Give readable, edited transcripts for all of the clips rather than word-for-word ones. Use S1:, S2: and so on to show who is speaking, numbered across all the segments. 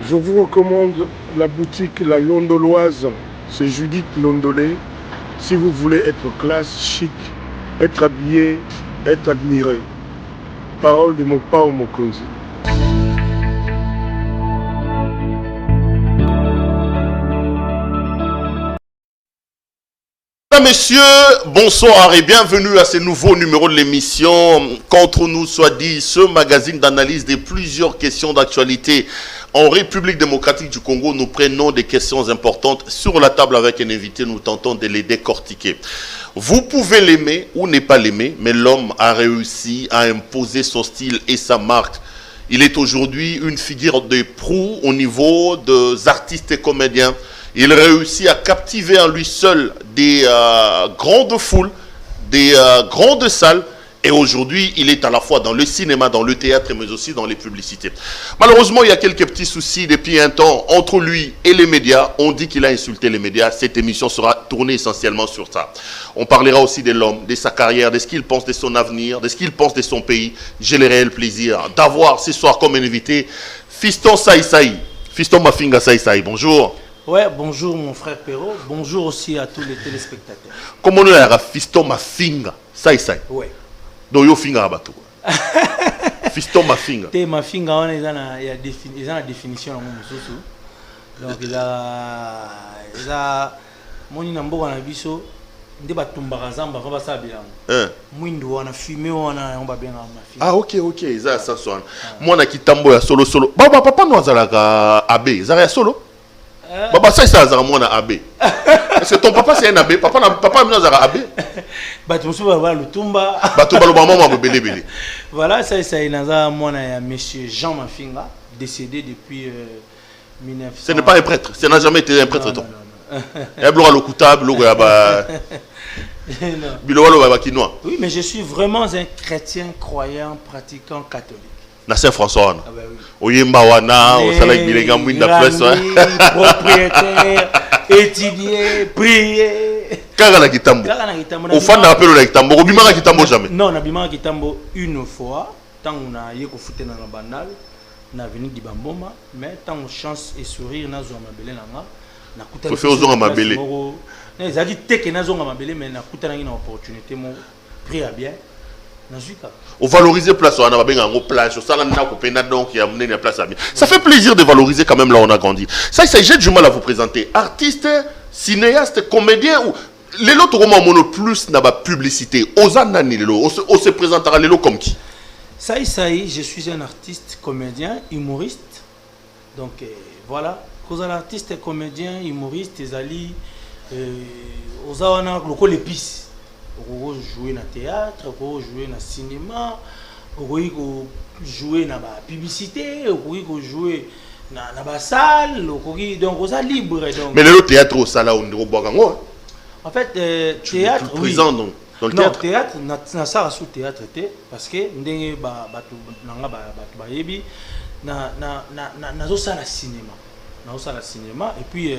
S1: Je vous recommande la boutique La Londoloise. C'est Judith Londolé. Si vous voulez être classe, chic, être habillé, être admiré. Parole de mon pao Mokonzi.
S2: Messieurs, bonsoir et bienvenue à ce nouveau numéro de l'émission Contre nous soit dit, ce magazine d'analyse de plusieurs questions d'actualité en République démocratique du Congo. Nous prenons des questions importantes sur la table avec un invité, nous tentons de les décortiquer. Vous pouvez l'aimer ou ne pas l'aimer, mais l'homme a réussi à imposer son style et sa marque. Il est aujourd'hui une figure de proue au niveau des artistes et comédiens. Il réussit à captiver en lui seul des grandes foules, des grandes salles. Et aujourd'hui, il est à la fois dans le cinéma, dans le théâtre, mais aussi dans les publicités. Malheureusement, il y a quelques petits soucis depuis un temps entre lui et les médias. On dit qu'il a insulté les médias. Cette émission sera tournée essentiellement sur ça. On parlera aussi de l'homme, de sa carrière, de ce qu'il pense de son avenir, de ce qu'il pense de son pays. J'ai le réel plaisir d'avoir ce soir comme invité Fiston Saïsaï. Fiston Mafinga Saïsaï, bonjour.
S3: Ouais, bonjour mon frère Perrault, bonjour aussi à tous les téléspectateurs.
S2: Comment on a Fiston Mafinga Saïsaï?
S3: Ouais.
S2: Donc yo finga abato. Fiston Mafinga.
S3: Te Mafinga on est dans la définition dans mon sous. Donc il a mon inambo na biso nde batumbaka zamba va basa bilango. Mwindo wana fumé wana on ba benga Mafinga.
S2: Ah OK, ça ça soit. Moi na kitambo ya solo. Baba papa no azalaka abe, zara ya solo. Baba ça azara moi na abe. Est-ce que ton papa c'est un abbé? Papa no azara abe.
S3: Voilà, ça il a monsieur Jean Mafinga, décédé depuis 1900.
S2: Ce n'est pas un prêtre, ça n'a jamais été un prêtre.
S3: Oui, mais je suis vraiment un chrétien croyant, pratiquant catholique.
S2: Na Saint-François.
S3: Ah bah oui.
S2: Oyemba wana, osala bilenga mwinda presse.
S3: Propriétaire, étudier, prier.
S2: Kaka na kitambo. Au fan na appel na kitambo, obimaka kitambo jamais.
S3: Non, na bimaka kitambo une fois, tant on a yé ko fouté na bandal, na venu di Bamboma, mais tant chance et sourire na zo mabele nanga, na kuta.
S2: Faut faire zo mabele.
S3: Ne zadi teke na zo mabele mais na kuta na une opportunité mo prier bien.
S2: On valorise place, on a une plage, donc il y a une place à bien. Ça fait plaisir de valoriser quand même là où on a grandi. Ça, j'ai du mal à vous présenter. Artiste, cinéaste, comédien ou les autres romans mono plus n'a pas publicité. On se présentera les comme qui?
S3: Ça je suis un artiste, comédien, humoriste. Donc voilà, cause un artiste, comédien, humoriste, les ali, aux awana le l'épice. On jouer dans le théâtre, on jouer dans le cinéma, on jouer dans la publicité, on jouer dans la salle, donc on est libre.
S2: Mais le théâtre au salle, on est au
S3: en fait, théâtre, oui.
S2: Présent donc, dans le théâtre.
S3: Non, théâtre, na ça sous théâtre parce que ndenge na cinéma et puis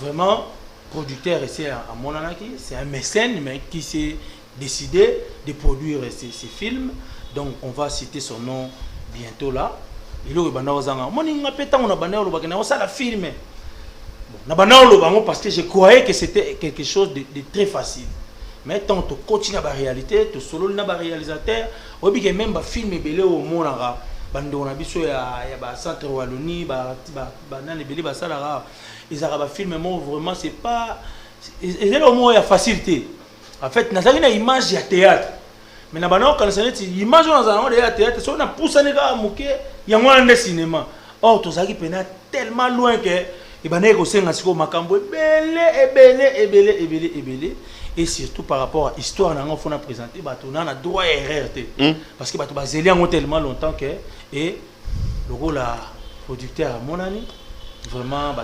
S3: vraiment producteur ici à Monanaki, c'est un mécène mais qui s'est décidé de produire ces films. Donc on va citer son nom bientôt là. Il est parce que je croyais que c'était quelque chose de très facile. Mais tant que tu continues la réalité, tu solo le réalisateur, on dit que même film est belé au Monara. Bando na biso ya ba centre Wallonie ba nan ebeli ba salara ezaka ba film mo vraiment c'est pas ezelo mo ya facilité en fait nazali na image ya théâtre mais na bana quand c'est image on a ya théâtre so na poussa ne ka muke ya ngwana na cinéma or tozaki pena tellement loin que e bana ko senga siko makambo ebele et surtout par rapport à l'histoire qu'on a présentée, on a droit à erreur. Parce que on a tellement longtemps que et le producteur à mon ami vraiment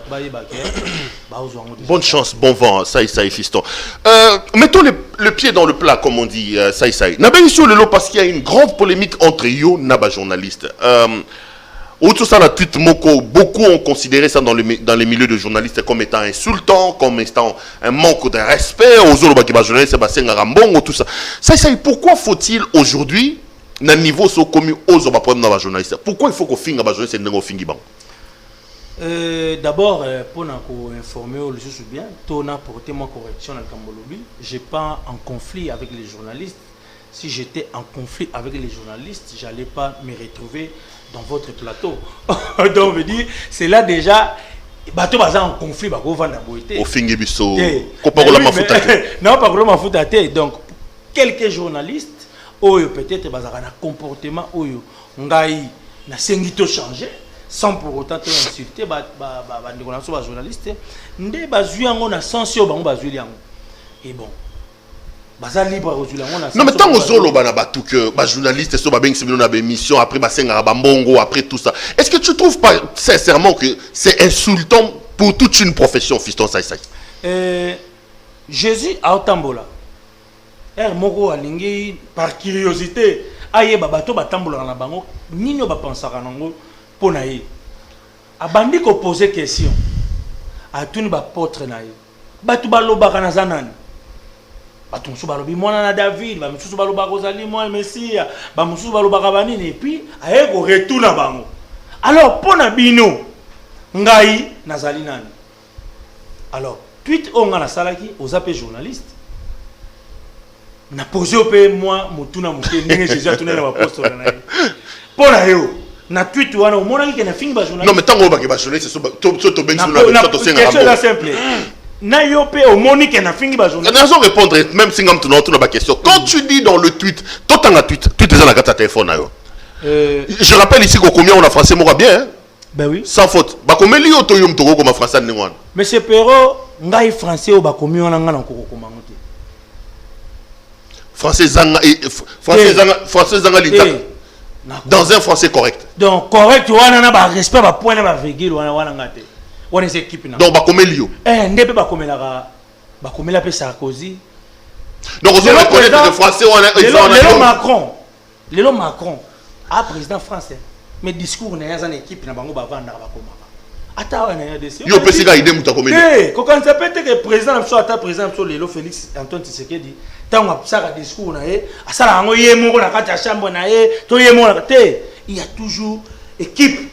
S2: bonne chance, bon vent, ça y fiston. Mettons le pied dans le plat comme on dit, ça y. N'a pas sur le lot parce qu'il y a une grande polémique entre yo naba journaliste. Autour ça la tweet moko, beaucoup ont considéré ça dans les milieux de journalistes comme étant insultant, comme étant un manque de respect aux autres qui journalistes, tout ça. Ça, pourquoi faut-il aujourd'hui, dans le niveau so commis aux autres problèmes dans la journaliste, pourquoi il faut qu'on finisse la journaliste et qu'on finisse ban?
S3: D'abord, pour nous informer, je suis bien, on a porté ma correction à Kambolobi. Je n'ai pas en conflit avec les journalistes. Si j'étais en conflit avec les journalistes, je n'allais pas me retrouver dans votre plateau. Donc, je veux dire, c'est là déjà, bateau baza en conflit, bako vanda boité.
S2: Au fin biso.
S3: Non, pas que ma foutate. Donc, quelques journalistes, peut-être bazara un comportement, ngai na sengito changé. Sans pour autant te insulter, les journalistes, ndé bazui yango na sensio bango bazui yango. Et bon, baza libre aux journalistes.
S2: Non mais tant aux zolo bana batu que ba journaliste so ba beng sibino na émission après ba senga ba mbongo après tout ça. Est-ce que tu trouves pas sincèrement que c'est insultant pour toute une profession, fiston Saïsaï?
S3: Jésus a otambola. Moko alingi par curiosité aye babato batambola na bango nino ba pensaka nango. Abandi ko poser question a tuni ba potre na ye batu balobaka na zanani batu musu balobi mwana na David ba musu balobaka kozali moi Messia ba musu balobaka banini et puis aye ko retourna bango alors pona bino ngai nazali nani alors tweet onga na salaki ozape journaliste na poser pe moi mutuna muke ndenge Jésus a tourné na ba poste na ye pona yo na tweet wana umona ki na fingi ba journaliste.
S2: Non mais tango ba ke ba journaliste so to bengi
S3: na to senga question la simple. Na yo pe umoni ke na fingi ba journaliste.
S2: Na zo répondre même si ngam tuna ba question. Quand tu dis dans le tweet, to tanga tweet eza na kata téléphone na yo. Je rappelle ici qu'au combien on a français mora bien hein?
S3: Ben oui.
S2: Sans faute. Ba komeli yo to yo mtoko comme français ni wana.
S3: Monsieur Perro, ngai français o ba komi wana ngana ko ko mangote.
S2: Français zanga lita. Dans un français correct.
S3: Donc correct, wana na ba respect ba point na ba virgule wana ngate. On est équipe na.
S2: Donc ba komelio.
S3: Ndebe ba komela pe Sarkozy.
S2: Donc on reconnaître que français
S3: Lélo Macron a président français. Mais discours na ya équipe na bango ba vanda ba komaka. Ata wana ya desi.
S2: Yo pe sika ide muta komelio.
S3: Ko quand ça peut que président na so ata président so Lélo Félix Antoine Tshisekedi tant à discours na ye asala ngo ye moko na kati ya chambre na ye to ye moko na te il y a toujours équipe.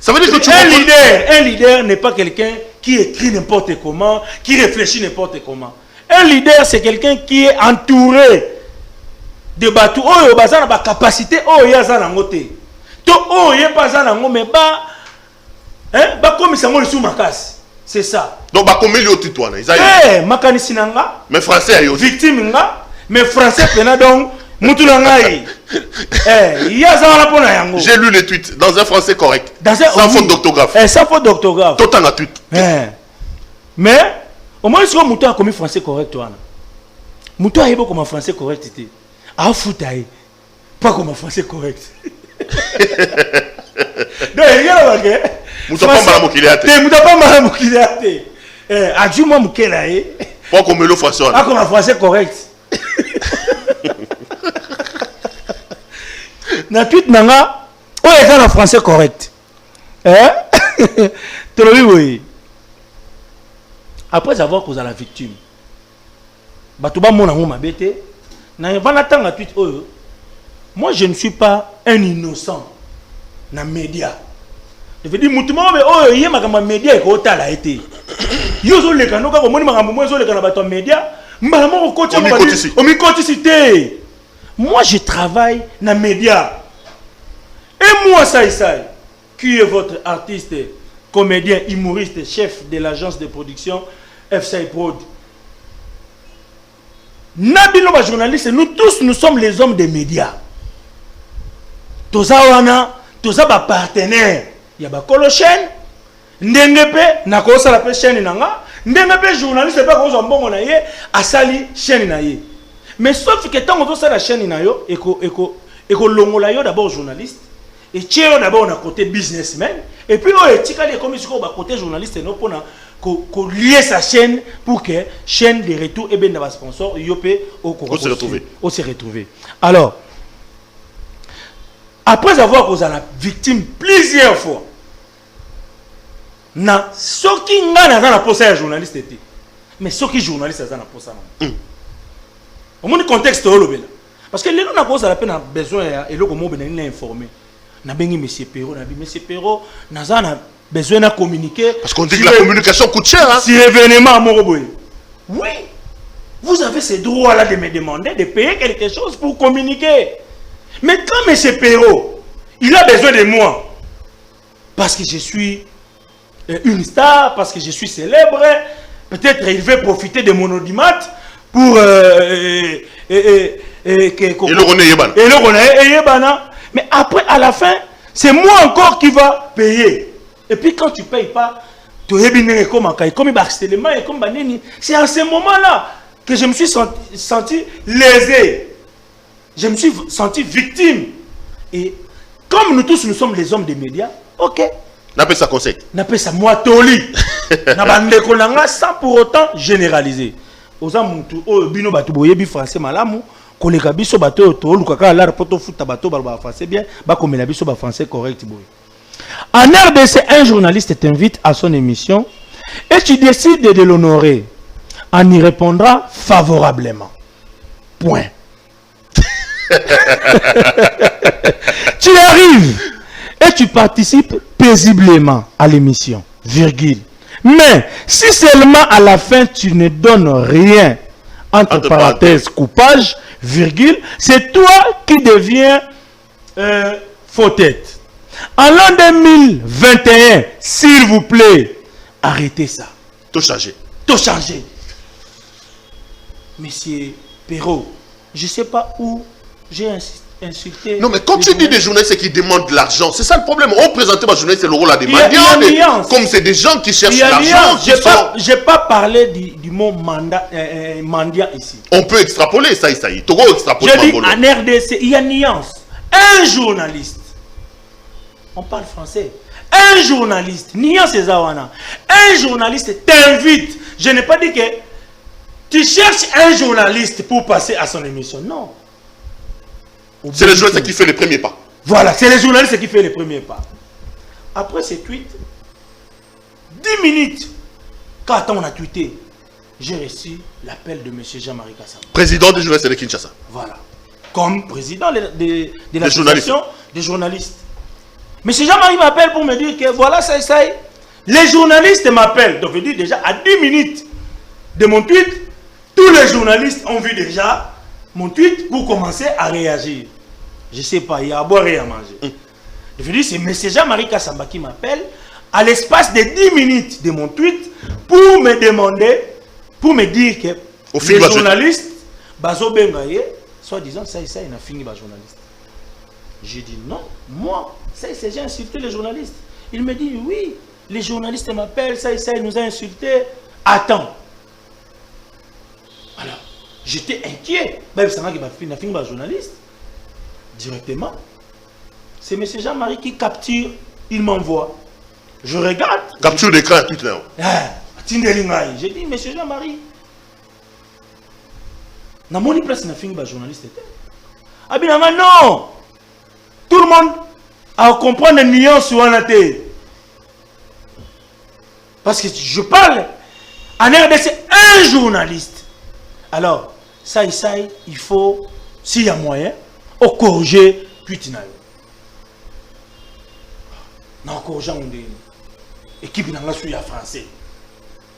S2: Ça veut dire que
S3: un leader n'est pas quelqu'un qui écrit n'importe comment, qui réfléchit n'importe comment. Un leader c'est quelqu'un qui est entouré de bateaux oh bazana ba capacité oh ya za na ngote to oh ye pas za na ngo mais ba comme ça mo sous makasi. C'est ça.
S2: Donc, bah, comme il y a tout toi,
S3: makani sinanga.
S2: Mais français, il y a
S3: victime nga. Mais français, pena donc, mutulangai. Il y a ça là pour la yango.
S2: J'ai lu les tweets dans un français correct.
S3: Sans
S2: faute d'orthographe.
S3: Sans faute d'orthographe.
S2: Tout en a tweet.
S3: Mais, au moins, si on a commis français correct, toi, Moutou a comme un français correct. A foutaï. Pas comme un français correct. Donc, il y a là,
S2: Moutapamba Mokiliate.
S3: Moutapamba Mokiliate. Adjouma Mokelae.
S2: Pas comme le français.
S3: Pas comme un français correct. Na tweet nanga, oh est un français correct. Oui. Après avoir causé la victime, Batouba mon amour m'a bêté. Na pas n'attendre tweet oh. Moi je ne suis pas un innocent. Na média. Je veux dire, mutumo be oh yé makamba média et ko tala été. Yo zo le kano ka ko moni makamba mo zo le kana bato média, mbala mo ko kocha mo o mi koticité. Moi je travaille na média. Et moi Saïsaï, qui est votre artiste, comédien, humoriste, chef de l'agence de production FSI Prod. Nabilo ba journaliste, nous tous nous sommes les hommes des médias. Toza wana, toza ba partenaire. Il y a ba chaîne ndengepe na ko sala pe chaîne nanga ndengepe journaliste pas ko zo mbongo na ye asali chaîne na ye mais sauf que tant on sala la chaîne na yo eko longola yo d'abord journaliste et tiens d'abord na côté businessman et puis on etika les commissions ba côté journaliste no pona ko lier sa chaîne pour que chaîne de retour et ben na sponsor yopé au se retrouver alors après avoir causé la victime plusieurs fois na soki ngana na posa ya journaliste était mais soki journaliste za na posa na au moins contexte olobela parce que les gens na posa la peine besoin et le comment ben informé na bengi monsieur Perro na bi monsieur Perro na za na besoin de communiquer.
S2: Parce qu'on dit que la communication coûte cher. Hein?
S3: Si événement à Moroboy. Oui. Vous avez ce droit-là de me demander de payer quelque chose pour communiquer. Mais quand M. Perrault, il a besoin de moi, parce que je suis une star, parce que je suis célèbre, peut-être il veut profiter de mon audimat pour... et le René. Mais après, à la fin, c'est moi encore qui va payer. Et puis quand tu ne payes pas, c'est à ce moment-là que je me suis senti lésé. Je me suis senti victime. Et comme nous tous, nous sommes les hommes des médias, ok.
S2: N'appelle ça conseil.
S3: N'appelle ça moi toli. Sans pour autant généraliser. Aux amutu, au bino batu boyebi français malamu, koleka biso bato to lukaka la poto futa bato ba français bien, ba komela biso ba français correct boy. En RDC, un journaliste t'invite à son émission et tu décides de l'honorer. On y répondra favorablement. Point. Tu arrives et tu participes paisiblement à l'émission. Virgule. Mais si seulement à la fin tu ne donnes rien, entre parenthèses coupage, virgule, c'est toi qui deviens faux tête. En l'an 2021, s'il vous plaît, arrêtez ça.
S2: Tout changer.
S3: Tout changer. Monsieur Perrault, je ne sais pas où j'ai insulté.
S2: Non, mais quand tu dis des journalistes qui demandent de l'argent, c'est ça le problème. On présente ma journaliste, c'est le rôle à des mendiants. Comme c'est des gens qui cherchent l'argent.
S3: Je n'ai pas parlé du mot mendiant ici.
S2: On peut extrapoler ça. Togo extrapole.
S3: Je dis en RDC, il y a nuance. Un journaliste, on parle français. Un journaliste, nuance c'est Zawana. Un journaliste t'invite. Je n'ai pas dit que tu cherches un journaliste pour passer à son émission. Non.
S2: C'est le journaliste qui fait les premiers pas.
S3: Voilà, c'est le journaliste qui fait les premiers pas. Après ces tweets, 10 minutes, quand on a tweeté, j'ai reçu l'appel de M. Jean-Marie Kassam.
S2: Président des journalistes de Kinshasa.
S3: Voilà. Comme président de l'association des journalistes. M. Jean-Marie m'appelle pour me dire que voilà, ça. Les journalistes m'appellent. Donc je dis déjà, à 10 minutes de mon tweet, tous les journalistes ont vu déjà mon tweet pour commencer à réagir. Je ne sais pas, il y a à boire et à manger. Je dis, c'est M. Jean-Marie Kassamba qui m'appelle à l'espace de 10 minutes de mon tweet pour me demander, pour me dire que les journalistes, Bazo Bengaye, soi-disant, ça, il a fini, journaliste. J'ai dit non, moi, ça, j'ai insulté les journalistes. Il me dit, oui, les journalistes m'appellent, ça, il nous a insultés. Attends. Alors, j'étais inquiet. Même ça m'a fini journaliste. Directement. C'est M. Jean-Marie qui capture, il m'envoie. Je regarde.
S2: Capture d'écran tout là.
S3: J'ai dit, M. Jean-Marie, na moni place na fini journaliste. Ah bien non. Tout le monde a compris les nuances sur la télé. Parce que je parle en RDC un journaliste. Alors, ça, il faut, s'il y a moyen, au corriger Puitinayo. Non, corriger équipe n'a pas su français.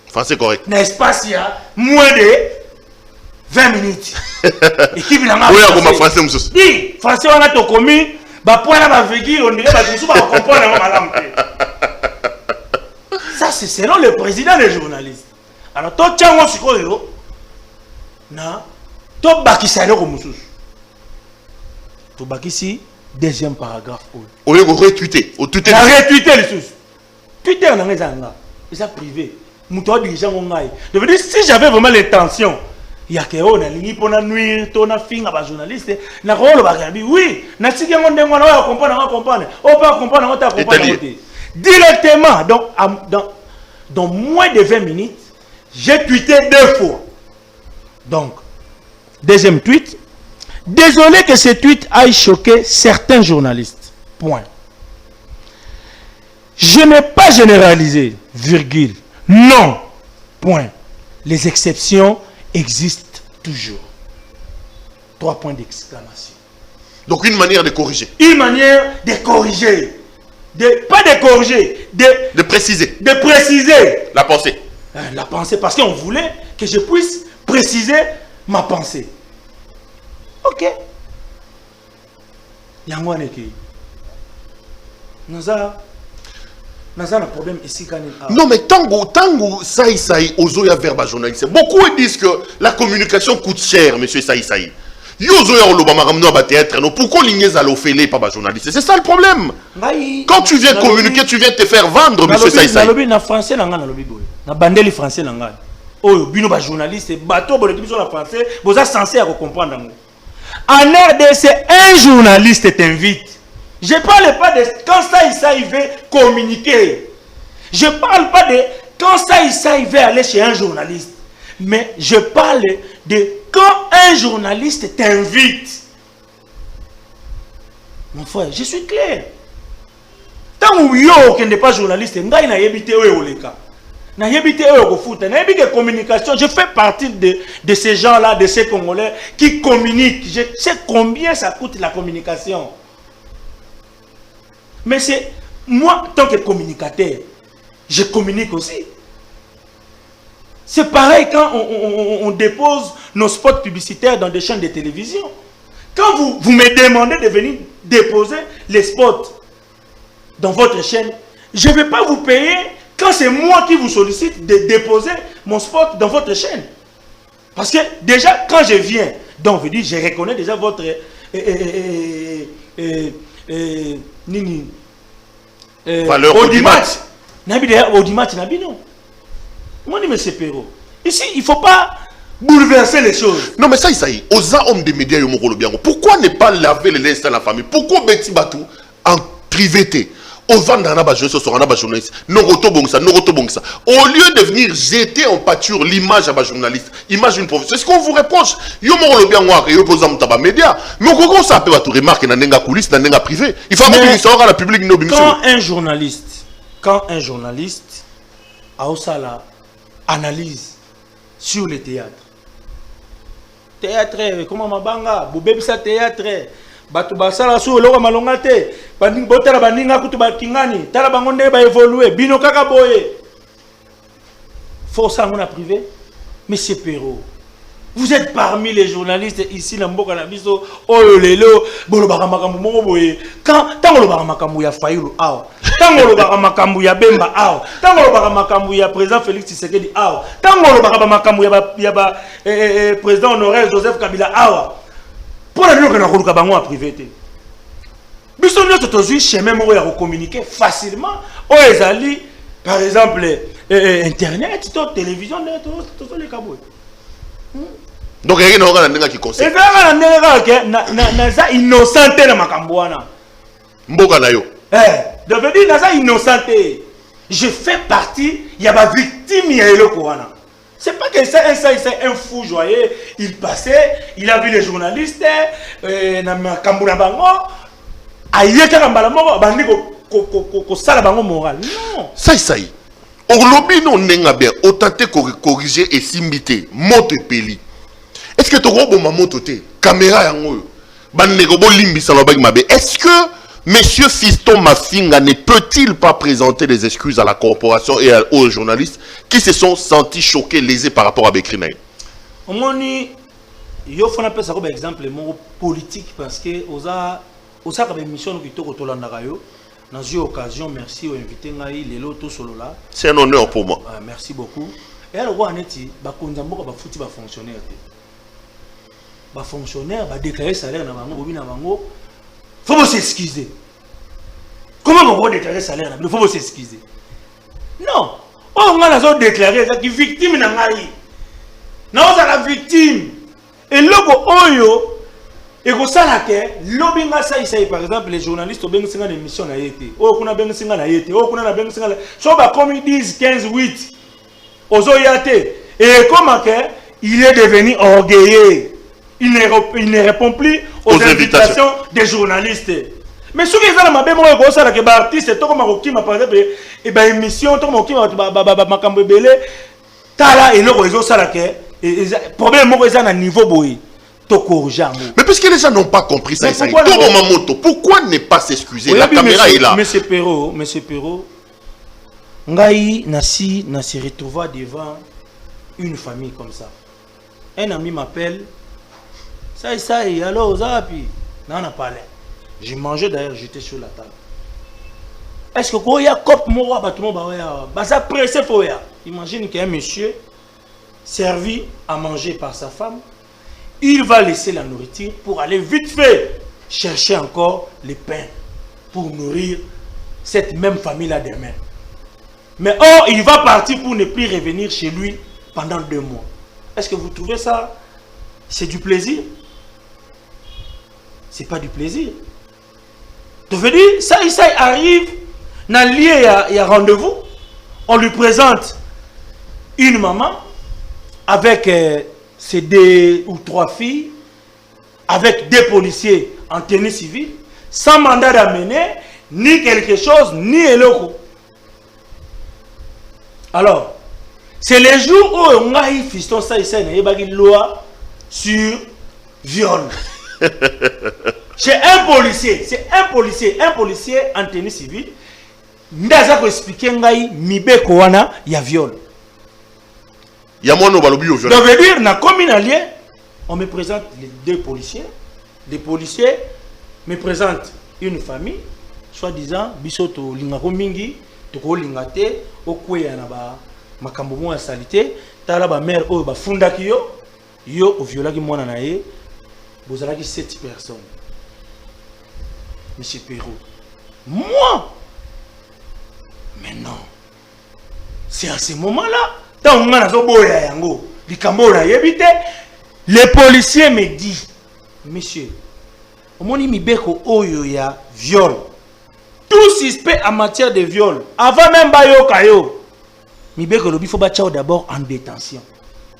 S2: Français correct.
S3: N'est-ce pas s'il y a moins de 20 minutes. Équipe n'a pas
S2: français.
S3: Oui, français, on a tout commis. On dirait ça, c'est selon le président des journalistes. Alors, toi, tu as un na to bakisale ko mususu to bakisi deuxième paragraphe
S2: au lieu de retweeter au tweeter
S3: na retweeter les sous Twitter na ngezanga c'est privé muto dirigeant ngai je veux dire si j'avais vraiment l'intention ya ke on a lingi pona nuire to na finga ba journaliste na rolo ba gabi oui na tiki ngo ndengo na comprendre on peut comprendre on t'a comprendre directement donc dans moins de 20 minutes j'ai tweeté 2 fois. Donc, deuxième tweet. Désolé que ce tweet aille choquer certains journalistes. Point. Je n'ai pas généralisé, virgule. Non. Point. Les exceptions existent toujours. 3 points d'exclamation.
S2: Donc une manière de corriger.
S3: Une manière de corriger. pas de corriger,
S2: de préciser.
S3: De préciser.
S2: La pensée.
S3: La pensée, parce qu'on voulait que je puisse préciser ma pensée. Ok. Yango aneki. Naza un problème ici quand il...
S2: Non mais tango Saï ozoya verba journaliste. Beaucoup disent que la communication coûte cher, monsieur Saï. Yozoya olobama ramno ba théâtre. Non, pourquoi l'igné zalofélé pas ba journaliste? C'est ça le problème. Quand tu viens communiquer, tu viens te faire vendre, monsieur Saï.
S3: Na lobi na français na ngana lobi boy. Na bandeli français na ngana. Oh, bino ba journaliste bateau bon équipe sur la français, vous êtes censé à comprendre. En RDC, un journaliste t'invite. Je ne parle pas de quand ça il veut communiquer. Je ne parle pas de quand ça il veut aller chez un journaliste. Mais je parle de quand un journaliste t'invite. Mon frère, je suis clair. Tant que yo n'est pas journaliste, ngai na yebite oyo oleka. Na yebite oyo ko futa, na yebite communication, je fais partie de ces gens-là, de ces Congolais qui communiquent. Je sais combien ça coûte la communication. Mais c'est moi, tant que communicateur, je communique aussi. C'est pareil quand on dépose nos spots publicitaires dans des chaînes de télévision. Quand vous me demandez de venir déposer les spots dans votre chaîne, je ne vais pas vous payer quand c'est moi qui vous sollicite de déposer mon spot dans votre chaîne. Parce que déjà, quand je viens, donc je reconnais déjà votre
S2: valeur audimat.
S3: Ici, il ne faut pas bouleverser les choses.
S2: Non, mais ça, aux hommes des médias, pourquoi ne pas laver les linges dans la famille? Pourquoi Betty Batou en privé? Au lieu de venir jeter en pâture l'image à un journaliste, image d'une profession, c'est ce qu'on vous reproche. Mais on ça peut être remarqué dans les coulisses, dans les privés. Il faut que la public.
S3: Quand un journaliste a aussi la analyse sur le théâtre. Théâtre, comment mabanga, boubebisa théâtre. Batu basala su loka malongate banding botela bandinga kutu bakingani tala bangonde ba évoluer bino kaka boye force ngona privé. Monsieur Perrault, vous êtes parmi les journalistes ici na mboka na biso oyo lelo bolo baka makambu moko boye quand tango lo baka makambu ya Fayulu awa tango lo baka makambu ya Bemba awa tango lo baka makambu ya président Félix Tshisekedi awa tango lo baka makambu ya président honoraire Joseph Kabila awa. Pour la vie qu'on a bango en privé. Bisous nous tous chemin pour communiquer facilement. Ezali par exemple internet, télévision, tout les cabos.
S2: Donc il y a un qui conseille.
S3: Naza innocenté na makambouana.
S2: Mboka na yo.
S3: Devenir naza innocenté. Je fais partie, il y a ma victime ya eloko wana. C'est pas que ça, c'est un fou joyeux. Il passait, il a vu les journalistes, Kambuna Bango, Ayeka Kambalamo, Bandiko, Salabango moral. Non.
S2: Ça. Au lobby, non, n'est bien, autant corriger et s'imiter, monte peli. Est-ce que tu as un moto caméra en haut? Est-ce que Monsieur Fiston Mafinga ne peut-il pas présenter des excuses à la corporation et aux journalistes qui se sont sentis choqués, lésés par rapport à Bekri Naï?
S3: Il faut faire ça comme exemple politique parce que aux émissions qui sont dans une occasion, merci aux invités les lotos solo là.
S2: C'est un honneur pour moi.
S3: Merci beaucoup. Et alors on est fonctionnaire. Fonctionnaire déclarer salaire na bango. Faut s'excuser. Comment on va déclarer salaire? Il faut s'excuser. Non. On a déclaré que victime n'a pas eu. Non, c'est la victime. Et logo oyo, et comme ça la terre, l'obinga ça par exemple les journalistes au benga une émission na été. Oh kuna benga singa na été. Oh kuna na benga singa. So ba comme ils disent 15-8. Ozo yate. Et comment que il est devenu orgueilleux. Il ne répond plus aux invitations des journalistes. Mais ce qui est dans ma mémoire, c'est que les artistes, par exemple, émission, makambo belé, tala et le réseau ça là que problème moi c'est à niveau boy.
S2: Mais puisque les gens n'ont pas compris ça, pourquoi ne pas s'excuser? La caméra est là.
S3: Monsieur Perrault, Ngai Nassi se retrouva devant une famille comme ça. Un ami m'appelle. Ça, alors, Zapi. Non, on a parlé. J'ai mangé d'ailleurs, j'étais sur la table. Est-ce que quand il y a cop moi, ça pressé pour ya. Imagine qu'il y a un monsieur servi à manger par sa femme. Il va laisser la nourriture pour aller vite fait chercher encore les pains pour nourrir cette même famille-là demain. Mais or, il va partir pour ne plus revenir chez lui pendant 2 mois. Est-ce que vous trouvez ça, c'est du plaisir? C'est pas du plaisir. Tu veux dire, ça arrive, dans le lieu, il y a rendez-vous, on lui présente une maman avec ses 2 ou 3 filles, avec 2 policiers en tenue civile, sans mandat d'amener, ni quelque chose, ni éloko. Alors, c'est les jours où on a eu fiston ça et une loi sur viol. C'est un policier en tenue civile. Ndaza ko expliquer ngai mibeko wana ya viol.
S2: Ya mono balobi au viol.
S3: Ça veut dire na commune allié, on me présente les 2 policiers. Les policiers me présentent une famille, soi-disant bisoto lingako mingi, toko lingate okweya na ba makambo mo ya salité, tala ba mère o ba fundaki yo o violaki mwana na ye. Vous avez 7 personnes. Monsieur Perrault. Moi. Mais non. C'est à ce moment-là. Les policiers me disent, monsieur, au moment où il y a viol, tout suspect en matière de viol, avant même Bayo Kayo, il faut d'abord en détention.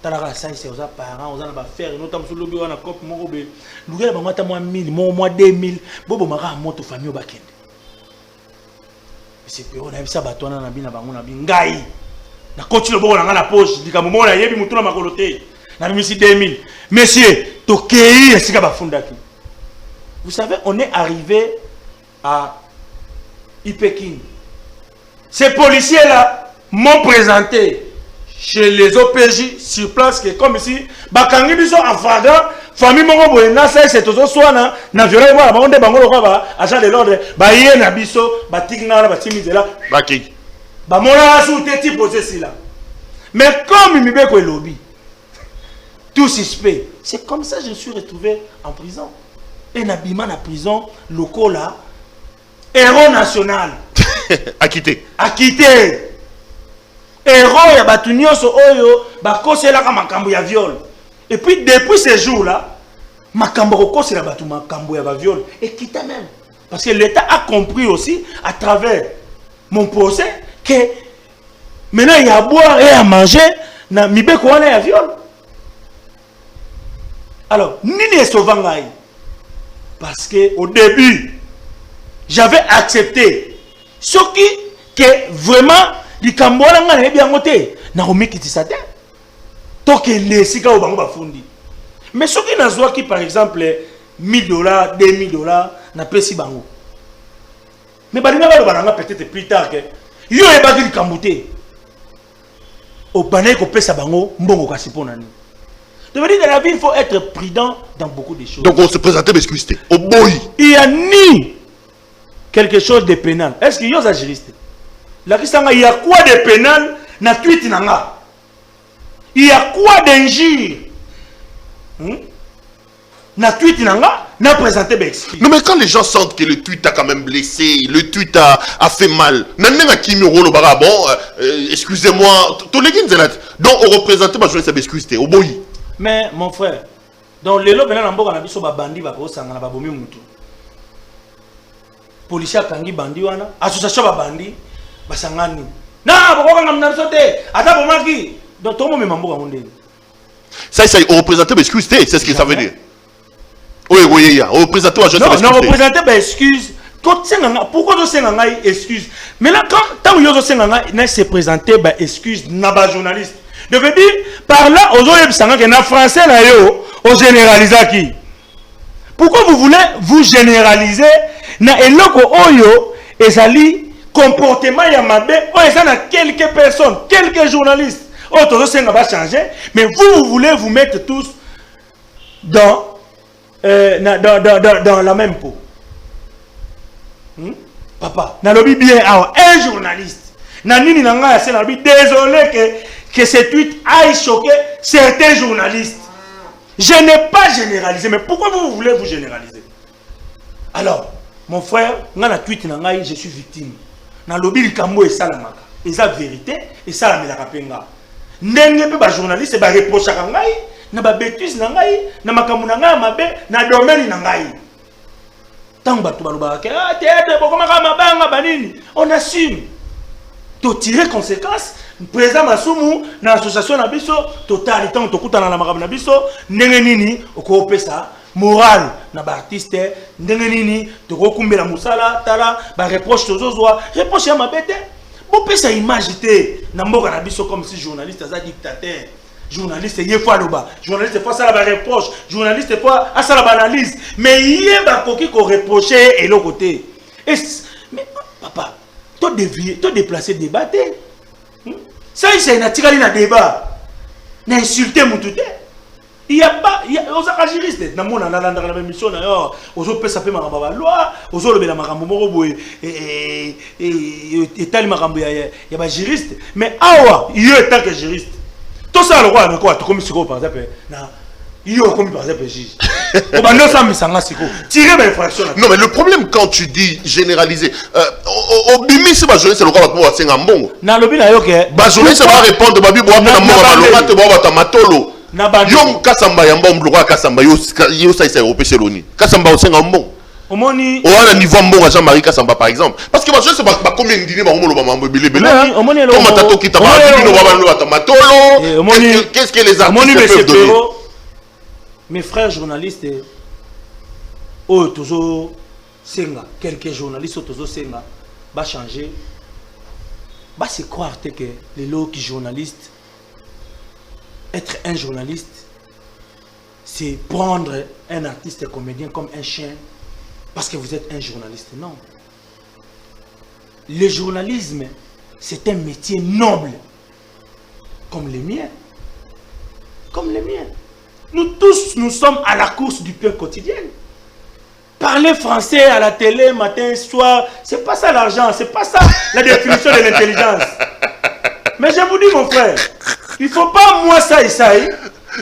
S3: Talara ça c'est aux parents, aux enfants faire notamment sur le bureau na cop mo be. Lugela ba mata moi 1000, moi 2000, bobo mara moto famille bakende. C'est que on a vu ça batona na bina bango na bingai. Na coach le bobo na la poche, dika mo na yebi mutu na makolote. Na misi 2000. Monsieur, tokei esika ba fundaki. Vous savez, on est arrivé à Ipekin. Ces policiers là m'ont présenté chez les OPJ sur place, que comme ici, bakangi biso en flagrant, famille mongo boye na ça c'est toujours soit na violé moi ba onde bango ko ba agent de l'ordre ba yé na biso ba tikna ba timizela
S2: ba ki
S3: ba mona sou te ti poser si là. Mais comme Mibeko et lobby tout suspect, c'est comme ça que je suis retrouvé en prison. Et Nabima na prison local là, héros national
S2: acquitté.
S3: Héros ya batu nyonso oyo bakosela ka makambo ya viol. Et puis depuis ces jours-là, makambo kokosela batu makambo ya viol et quitte même parce que l'État a compris aussi à travers mon procès que maintenant il y a à boire et à manger na Mibeko wana ya viol. Alors, nini esovangai parce que au début j'avais accepté ce qui que vraiment les Cambodgiens n'ont bien noté, n'a remis qui dit ça. Tant que les cigares au bango bafundi. Mais ce qui n'a pas qui par exemple $1000, $2000 n'a pas si bango. Mais bah n'a pas peut-être plus tard que yo est bagui le Cambodge. Au bané qu'on paie sa bango mbongo kasiponani. De dire dans la vie il faut être prudent dans beaucoup de choses.
S2: Donc on se présentait excusez. Au boy.
S3: Il y a ni quelque chose de pénal. Est-ce qu'il y a un juriste? La question il y a quoi de pénal na tweet nanga? Il y a quoi d'injure? Na tweet nanga na présenté excuse.
S2: Non mais quand les gens sentent que le tweet a quand même blessé, le tweet a fait mal. Nanena kimi rolo bara bon excusez-moi, tous les gens donc on représentait ma journée ça excusez au boy.
S3: Mais mon frère, donc les lots na mboka na biso ba bandi ba ko sanga na ba bomi mutu. Policier kangi bandi wana, association ba bandi basangani. Na boko nga mna sote, ata bomaki. Donc tout le monde m'emboka mondé.
S2: Ça on représentait excuse, c'est ce que ça veut dire. Oui, on représentait agent excuse.
S3: Non, représentait excuse. Pourquoi tu sais excuse? Mais là quand tu sais se présenter excuse na ba journaliste. Je veux dire par là aux autres que na français là yo au généraliser. Pourquoi vous voulez vous généraliser na eloko oyo ezali comportement ya mabe o ezana quelques personnes, quelques journalistes. Autres senga va changer, mais vous voulez vous mettre tous dans la même peau. Papa, na lobby bien un journaliste. Nanini nanga c'est na lobby désolé que ce tweet aille choquer certains journalistes. Je n'ai pas généralisé, mais pourquoi vous voulez vous généraliser? Alors, mon frère, na tweet nanga je suis victime. Na lobby likambo et salamaka. Et ça vérité et ça la melaka penga. Ndenge pe ba journaliste ba reprocher ngai na ba bêtise na ngai na makambo na ngai mabe na domaine na ngai. Tant bato baloba ke théâtre bokoma ka mabanga banini on assume to tirer conséquence président Masumu na association na biso total temps to kutana na makambo na biso ndenge nini okopesa moral na ba artiste ndenge nini to kokumbela musala tala ba reproche tozozwa reproche ya mabete bon pesa image te na mboka na biso comme si journaliste aza dictateur. Journaliste, il faut aller bas. Journaliste, il faut ça la reproche. Journaliste, il faut ça la analyse. Mais il y a des gens qui reprochent et l'autre côté. Mais papa, tu dévier, tu déplacer, débattre. Ça, c'est un débat. N'insulter mon tout. Il n'y a pas, il y a des juristes. Dans la même mission, aux autres, ça peut m'arranger la loi. Aux autres, la marambo morobo et tel marambo, il y a des juristes. Mais awa, il y a tant que juriste. Tout ça, le roi, mais quoi, tu commis ce par exemple, il y a commis par exemple, juge. Tirer mes infractions.
S2: Non, mais le problème quand tu dis généraliser, au bimi, c'est ma journée, c'est le roi, pour c'est un bon.
S3: Na lobi na yo ke.
S2: Ma journée, c'est pas répondre, babi, bois, na mora, te bois, ta matolo. Yom kasamba yamba, le roi kasamba, yo ça, c'est au péché l'oni. Kasamba, c'est un bon. Au a niveau bon à Jean-Marie Kassamba par exemple parce que je sais pas combien de dîner qu'est-ce que les artistes peuvent donner.
S3: Mes frères journalistes oh toujours senga quelques journalistes toujours senga va changer va se croire que les lots qui journalistes être un journaliste c'est prendre un artiste comédien comme un chien. Parce que vous êtes un journaliste, non. Le journalisme, c'est un métier noble, comme les miens. Comme les miens. Nous tous, nous sommes à la course du pain quotidien. Parler français à la télé, matin, soir, c'est pas ça l'argent, c'est pas ça la définition de l'intelligence. Mais je vous dis, mon frère, il ne faut pas moi ça et ça,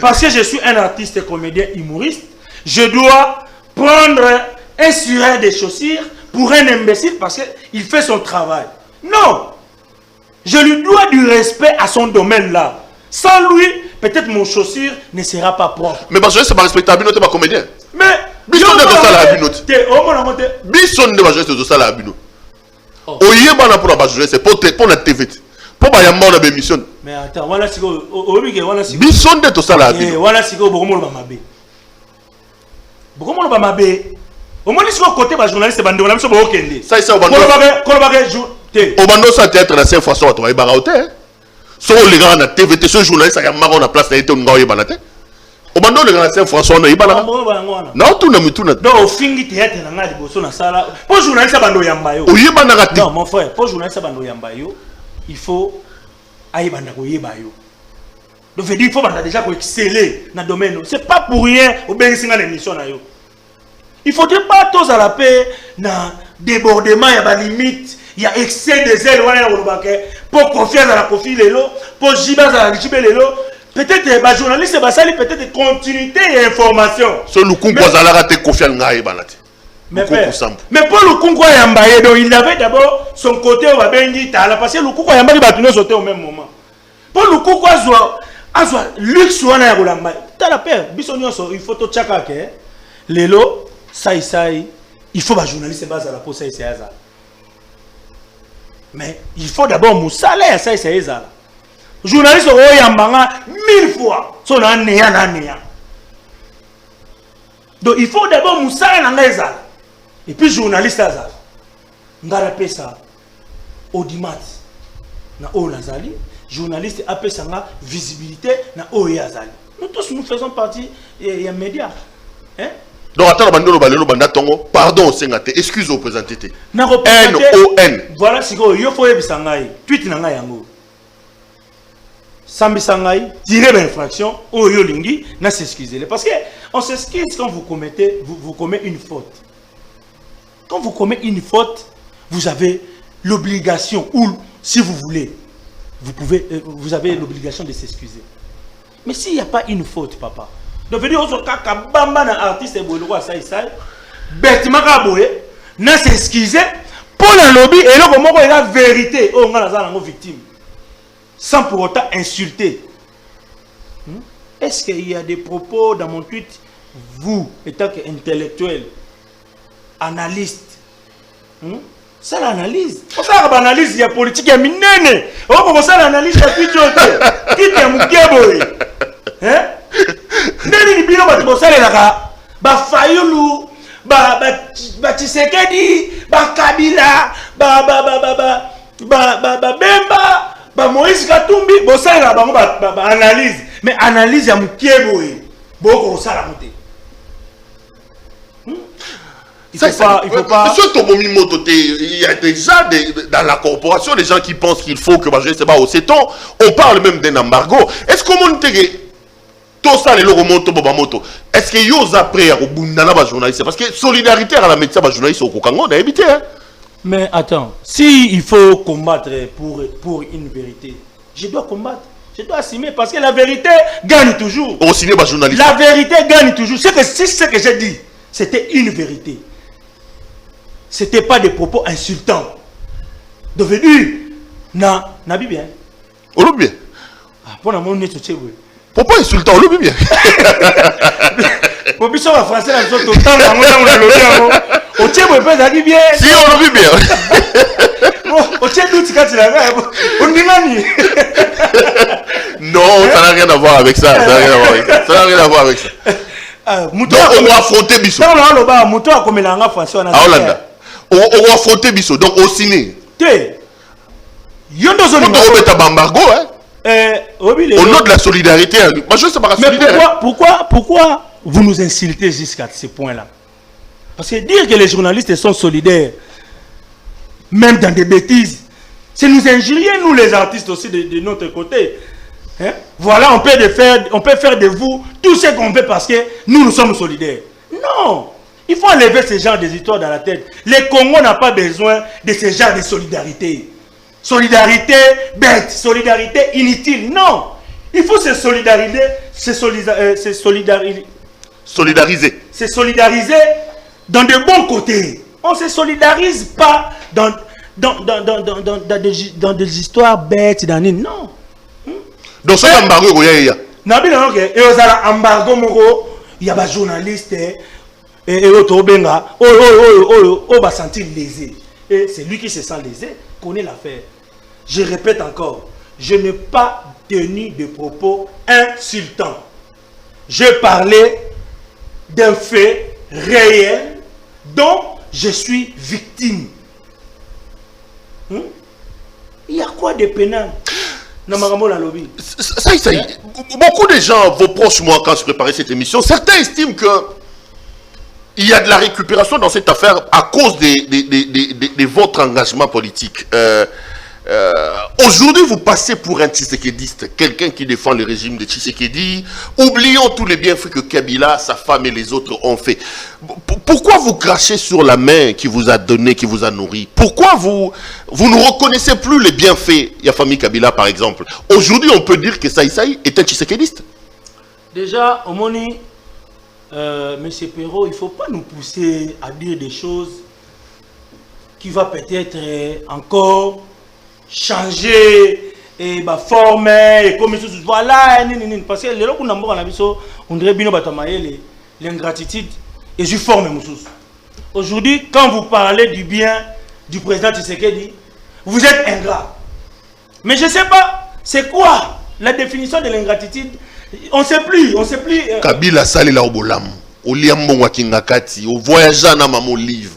S3: parce que je suis un artiste, comédien, humoriste, je dois prendre un suret des chaussures pour un imbécile parce qu'il fait son travail. Non. Je lui dois du respect à son domaine là. Sans lui, peut-être mon chaussure ne sera pas propre.
S2: Mais parce que c'est pas respectable, tu n'es pas comédien.
S3: Mais...
S2: Bisson de ça la binote. Bisson de majorité de ça la binote. Oye bana pour la majorité, c'est pour la TV. Pour la yamba on a émission.
S3: Mais attends, voilà si voilà si.
S2: Bisson de tout ça la binote.
S3: Voilà si beaucoup monde va m'abe. Beaucoup monde va m'abe. Au moins, si vous côté des journalistes, ça
S2: c'est au bando ça théâtre la 5 fois sur toi, il va rauter. So les gars na TVT, ce journaliste, il y a marre na place, il était un gars, il va nater. Au bando les gars 5 fois sur il va là. Non, tout n'a mis tout n'a.
S3: Non, au fin du théâtre, na ngadi boso na sala. Pour journaliste bando yambayo.
S2: Oye bana raté.
S3: Non, mon frère, pour journaliste bando yambayo, il faut aïe banda ko yebayo. Donc veut dire il faut banda déjà ko exceller dans domaine. C'est pas pour rien au ben singa l'émission na yo. Il ne faudrait pas tous à la paix, dans débordement, il y a des limites, il y a excès de zèle, pour confier à la Kofi Lelo, pour Jibaz à la Jibé Lelo. Peut-être que les journalistes, peut-être continuité et information.
S2: Ce Lukun Kwazala a été confié à Ngaï Banati.
S3: Mais pour Lukun Kwayambaye, il avait d'abord son côté au Babengi, parce que Lukun Kwayambaye va sauter au même moment. Pour Lukun Kwazwa, luxe ou un Rolamba, tu as la paix, il faut tout tchakake, Lelo. Il faut que les journalistes se basent à la peau, mais il faut d'abord Moussala, ça c'est ça. Journaliste au Yambanga 1000 fois, son néa. Donc il faut d'abord Moussala na et puis journaliste ça. Ngara pesa audimat na o nazali, journaliste appelle ça visibilité na o yazali. Nous tous, nous faisons partie des médias. Hein?
S2: Donc, attends, pardon, Sengate, excuse au présenté.
S3: N-O-N. Voilà, c'est quoi, il faut y aller. Tweet n'a yango. Sambi Sangai, tirer l'infraction, ou yolingi, n'a s'excuser. Parce que on s'excuse quand vous commettez une faute. Quand vous commettez une faute, vous avez l'obligation, ou si vous voulez, vous avez l'obligation de s'excuser. Mais s'il n'y a pas une faute, papa, donc venir au kaka bamba na artiste et boulot ça bêtement kaboé n'a s'excuser pour le lobby et là comment il a vérité on a la victime sans pour autant insulter. Est-ce qu'il y a des propos dans mon tweet, vous étant qu'intellectuel, analyste, ça l'analyse. On fait l'analyse, il y a politique, il y a minene. On commence l'analyse, il y a tweet qui est mon guéboé. Hein? Nani bino batubosalelaka ba Fayulu ba Tshisekedi ba Kabila ba Bemba ba Moïse Katumbi bosalela bango ba analyse mais analyse ya mukieboye boko osala moté. Il faut pas.
S2: Monsieur Tomomi Motote, il y a déjà dans la corporation des gens qui pensent qu'il faut que je sais pas au CETON, on parle même d'un embargo. Est-ce qu'on monte tout ça les remonte moto? Est-ce que vous après au bundana ba journaliste parce que solidarité à la médecin ba journaliste au Congo on a évité hein?
S3: Mais attends, si il faut combattre pour une vérité, je dois combattre, je dois assumer parce que la vérité gagne toujours.
S2: Au ciné ba journaliste.
S3: La vérité gagne toujours. Si ce que j'ai dit, c'était une vérité. C'était pas des propos insultants. Devenu na bien.
S2: On bien.
S3: Ah pour la monnaie tout
S2: Pourquoi insultant on le bien?
S3: Pour bien en français la chose autant la on tient peut bien.
S2: Si on le bien.
S3: On tient tout quand il a on dit
S2: non, ça n'a rien à voir avec ça. Ça n'a rien à voir avec ça. Donc on va affronter Bissot.
S3: Non, non, non, Mouton a comme la français en
S2: Hollande. On va affronter Bissot. Donc au ciné.
S3: Yondo zone.
S2: On doit remettre un embargo, hein. Au nom de la solidarité. Moi je sais pas.
S3: Mais pourquoi vous nous insultez jusqu'à ce point-là? Parce que dire que les journalistes sont solidaires, même dans des bêtises, c'est nous injurier, nous les artistes aussi de notre côté. Hein? Voilà, on peut faire de vous tout ce qu'on veut parce que nous sommes solidaires. Non! Il faut enlever ce genre d'histoires dans la tête. Le Congo n'a pas besoin de ce genre de solidarité. Solidarité bête, solidarité inutile. Non! Il faut se solidariser, se solidariser dans de bons côtés. On ne se solidarise pas dans des histoires bêtes. Non.
S2: Donc, c'est embargo, il y a.
S3: Il y a des journalistes et sentir lésé. Et c'est lui qui se sent lésé, connaît l'affaire. Je répète encore, je n'ai pas tenu de propos insultants. J'ai parlé d'un fait réel dont je suis victime. Il y a quoi de pénal?
S2: Ça y est. Beaucoup de gens, vos proches, moi, quand je préparais cette émission, certains estiment que il y a de la récupération dans cette affaire à cause de votre engagement politique. Aujourd'hui, vous passez pour un Tshisekediste, quelqu'un qui défend le régime de Tshisekedi. Oublions tous les bienfaits que Kabila, sa femme et les autres ont fait. Pourquoi vous crachez sur la main qui vous a donné, qui vous a nourri? Pourquoi vous ne reconnaissez plus les bienfaits de la famille Kabila, par exemple? Aujourd'hui, on peut dire que Saïsaï est un Tshisekediste.
S3: Déjà, au Moni, M. Perrault, il ne faut pas nous pousser à dire des choses qui vont peut-être encore changer et former et comme voilà parce que les gens on dirait bien l'ingratitude et je forme. Aujourd'hui, quand vous parlez du bien du président Tshisekedi, vous êtes ingrat. Mais je ne sais pas, c'est quoi la définition de l'ingratitude? On ne sait plus.
S2: Kabila sali la obolam, oliambo wakingakati, au voyageant na mamo livre.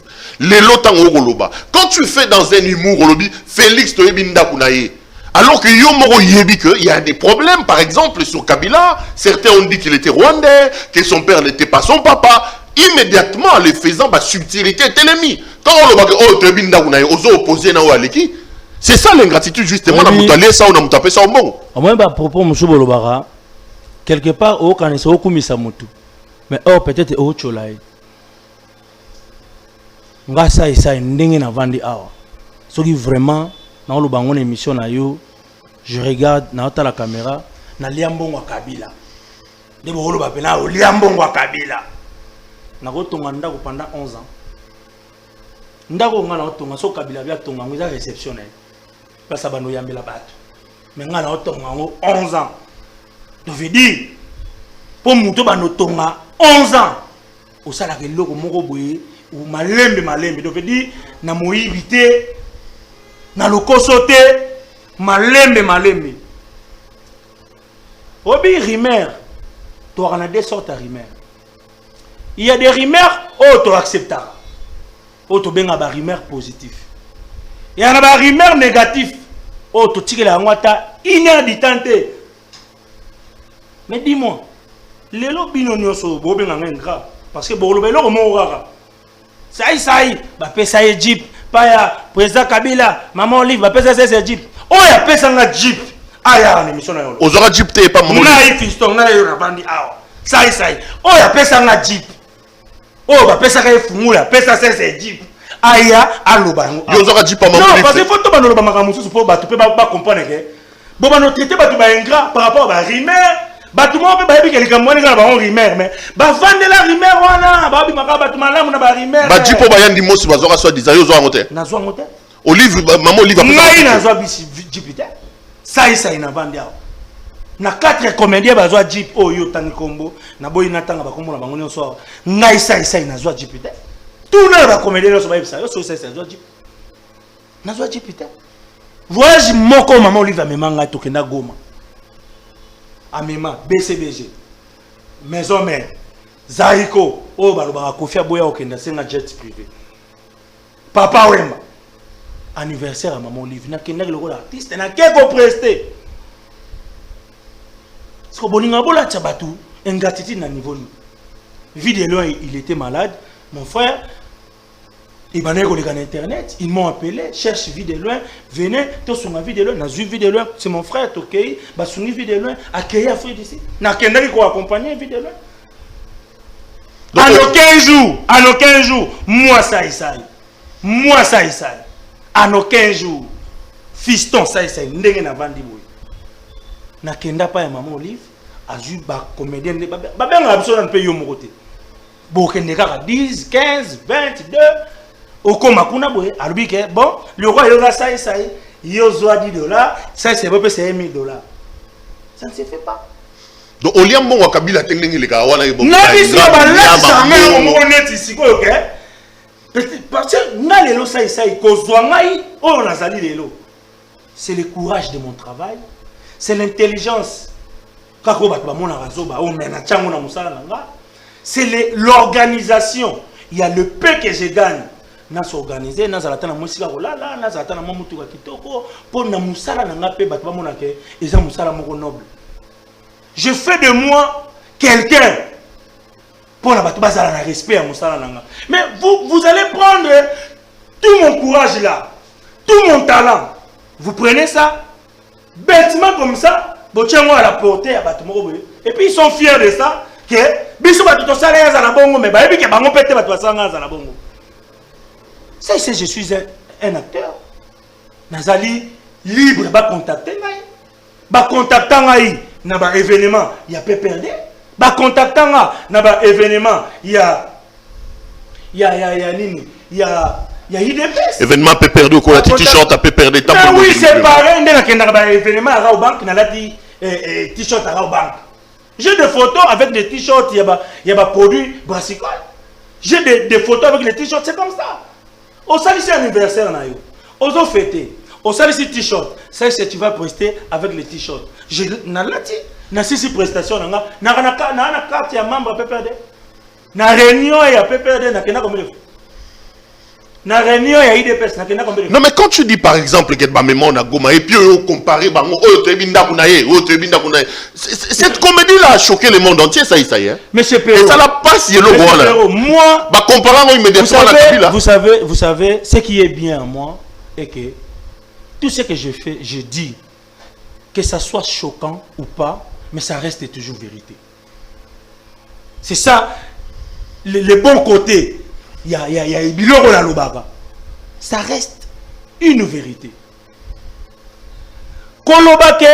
S2: Quand tu fais dans un humour, Félix Toyebinda Kounaye, Alors que Yomoro Yebi, il y a des problèmes. Par exemple, sur Kabila, certains ont dit qu'il était rwandais, que son père n'était pas son papa. Immédiatement, en les faisant, subtilité est ennemie. Quand on le opposé, c'est ça l'ingratitude, justement. On a ça, on a tapé ça au monde.
S3: Moi, à propos de M. quelque part, on connaît ça, mais peut-être au Cholai. Nga ça et ça, ndenge na vandi awa. Ce qui vraiment, dans le bangon émission na yo, je regarde na la caméra, na liambongo Kabila. De bolo ba pena o liambongo Kabila. Na go tonga ndako pendant 11 ans. Ndako nga na tonga so Kabila bia tonga ngo za réceptionnel. Parce que bano yambela bato. Mais nga na tonga ngo 11 ans. To veut dire pour muto bano tonga 11 ans. Au sala ke loko moko boye ou malembe, donc veut dire na moibité na lokosote malembe. Obi rimer, tu as deux sortes de rimer. Il y a des rimers auto acceptables, auto benga ba rimer positif. Il y a des rimers négatifs, auto tire la ngwata inaditante. Mais dis-moi, les lobino nyoso bo benga ngra parce que bo lobelo mo rara. Saï, bah pesa Jeep, paya président Kabila, maman Olive, bah pesa c'est Jeep. Oh ya pesa nga Jeep. Aya ni mission na yo.
S2: Ozora Jeep te pas maman.
S3: Na fiston na yo na bandi awa. Saï. Oh ya pesa nga Jeep. Oh bah pesa ka fumula, pesa c'est Jeep. Aya aloba.
S2: Yo ozora Jeep pas maman.
S3: Non, parce que faut to ba no ba makamusu pour ba to pe ba comprendre que bon ba no traiter ba to ba ingrat par rapport ba rimer. Tout le monde peut dire que les Camerounais ont rimer, mais vendre la rimer, wana, babi makaba tu malamu na ba rimer.
S2: Dit pour bayan di mosi bazora soit des ayo zo amote.
S3: Na zo amote.
S2: Olive maman Olive.
S3: Ngai na zo bisi jipita. Ça ina vendre ya. Na 4 comédiens bazo jip oyo tangi kombo, na boyi na tanga ba kombo na bango nyonso. Ngai ça ina zo jipita. Tout na ba comédiens so ba bisa, yo so ça zo jip. Na zo jipita. Voyage moko maman Olive memanga tokenda Goma. Amima, BCBG, Maison Mère, Zaiko, oh balobara Kofia Boya Okenda, c'est un jet privé. Papa Wemba, anniversaire à maman Olive, n'a qu'un le rôle artiste, n'a qu'un qu'on presté. Parce que Boninga Bola Tchabatou, ingratitude n'a niveau. Vidéo, il était malade, mon frère. Ils m'ont internet, ils m'ont appelé, cherche vie de loin, venez, tu as vie de loin, tu as vie de loin, c'est mon frère, tu as vie de loin, accueilli à Fred ici. Tu as accompagné vie de loin. En aucun jour, moi ça. En aucun jour, fiston ça, n'est pas vendu. Na kenda pas maman Olive, a joué ba comédien, ba ben la personne peut y au côté. Bon, kenda 10, 15, 22. Au Komakuna, bon, le roi il a ça, il a $10, ça c'est peu c'est $1000. Ça ne se fait pas.
S2: Donc au lieu de Kabila tengengi les gars, wana
S3: ibo. Na biso ba là ça mais on honnête ici quoi, OK? Parce que na lelo ça ko zwa ngai, on a sali lelo. C'est le courage de mon travail, c'est l'intelligence. Kako ba ba mona razoba, on mena chango na musala nanga. C'est l'organisation. Il y a le peu que je gagne. N'a s'organiser, n'a zalatana musika rolala, n'a zalatana mamutu ka kitoko, pour na musala na ngape bat ba monake, eza musala moko noble. Je fais de moi quelqu'un pour la battre bazala na respect à musala nanga. Mais vous allez prendre tout mon courage là, tout mon talent. Vous prenez ça bêtement comme ça, botchengo à la portée à battre moko. Et puis ils sont fiers de ça que biso battu to sala ya za bongo mais ba ebi ke bango pété battu sala za bongo. Ça, c'est je suis un acteur. Nazali libre, bah contacter ngai. Bah contacter ngai, na ba événement, il y a PPRD. Bah contacter ngai, na ba événement, il y a nini, il y a IDPS.
S2: Événement PPRD ou la t-shirt à PPRD.
S3: Mais oui, c'est pareil. Ndena kenda ba événement à Rao Bank, na la t-shirt à Rao Bank. J'ai des photos avec des t-shirts, il y a ba produits brassicole. J'ai des photos avec les t-shirts, c'est comme ça. Au salut anniversaire na yo. Ozo fêter. Au salut t-shirt. Ça c'est tu vas prester avec les t-shirts. Je na lati na sisi prestation na na carte ya membre PPRD. Na réunion ya PPRD na kena comme Na réunion, il y a eu des personnes qui n'ont pas.
S2: Non, mais quand tu dis par exemple que Bamemo na Goma et puis on compare cette comédie-là a choqué le monde entier, ça y est.
S3: Monsieur
S2: Perrault. Et ça la passe, il est le
S3: Perrault, moi,
S2: comparant immédiatement la Kabila.
S3: Vous savez, ce qui est bien à moi est que tout ce que je fais, je dis, que ça soit choquant ou pas, mais ça reste toujours vérité. C'est ça, le bon côté. Il y a Biloro la Lobaga. Ça reste une vérité. Kolobake,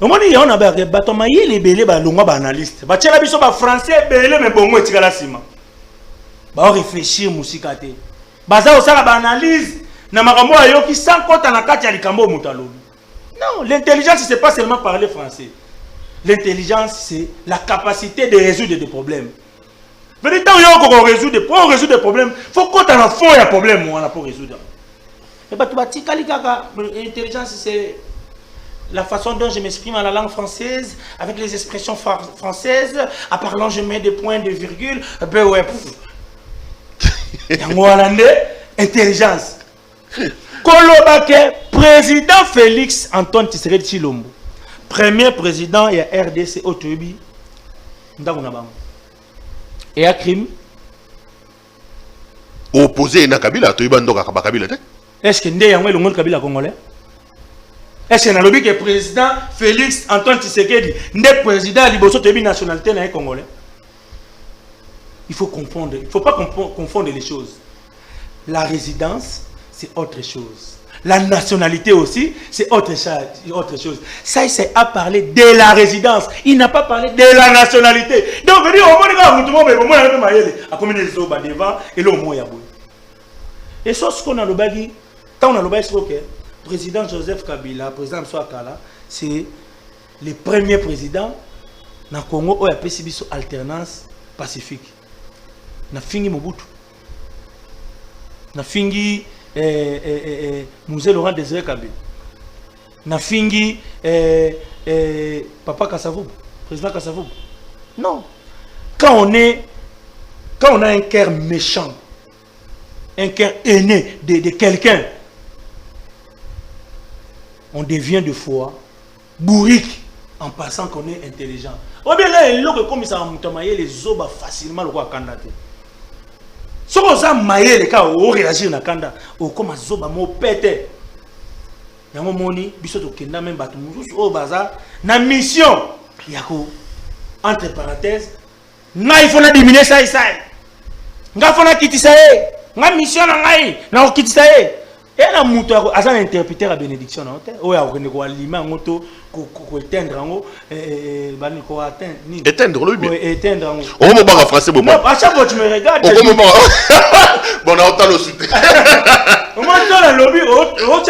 S3: on a des bâtiments, il est belé, analyste. Bachela biso ba français, belé, mais bon, moi, tigala sima. Ba réfléchir, mousikate. Baza osala ba analyse, na makambo ayo qui sans compte na kati ya likambo mutalobi. Non, l'intelligence, c'est pas seulement parler français. L'intelligence, c'est la capacité de résoudre des problèmes. Mais tant qu'on résout des problèmes, il faut qu'on ait un fond de problème pour résoudre. L'intelligence, c'est la façon dont je m'exprime en la langue française, avec les expressions françaises, en parlant, je mets des points, des virgules. Ben ouais, intelligence. Kolobake, président Félix Antoine Tshisekedi Tshilombo, premier président et RDC Otobi, Ndagunabam. Et à crime
S2: opposé à Kabila, tu es Kabila.
S3: Est-ce que le Kabila congolais? Est-ce que le que président Félix Antoine Tshisekedi n'est président de la nationalité congolais? Il faut confondre, il ne faut pas confondre les choses. La résidence, c'est autre chose. La nationalité aussi, c'est autre chose. Ça, c'est à parler de la résidence. Il n'a pas parlé de la nationalité. Donc, on va dire, et ce qu'on a le bagui, quand on a le bagui, c'est président Joseph Kabila, président Mswakala, c'est le premier président dans le Congo où il y a une alternance pacifique. Na fingi Mobutu. Na fingi Mzee Laurent Désiré Kabila. Na fingi Papa Kassavou, président Kassavou. Non. Quand on a un cœur méchant, un cœur aîné de quelqu'un, on devient de foi bourrique en passant qu'on est intelligent. Ou bien là, il y comme ça, on a les os facilement le roi candidat. Si on a maillé les cas, on réagit dans le Kanda, on comme zoba mo pété. Il y a un moment où on a même battu au bazar. Na mission, il y a entre parenthèses, il faut diminuer ça et ça. Il faut quitter ça. La mission, il faut quitter ça. Et la moto a un interpréteur à bénédiction. Il y a un lima moto pour éteindre
S2: éteindre le
S3: éteindre.
S2: Au moment où français bon.
S3: À chaque fois tu me regardes.
S2: Au moment bon on entend le soutien.
S3: Au moment où le lobby
S2: non.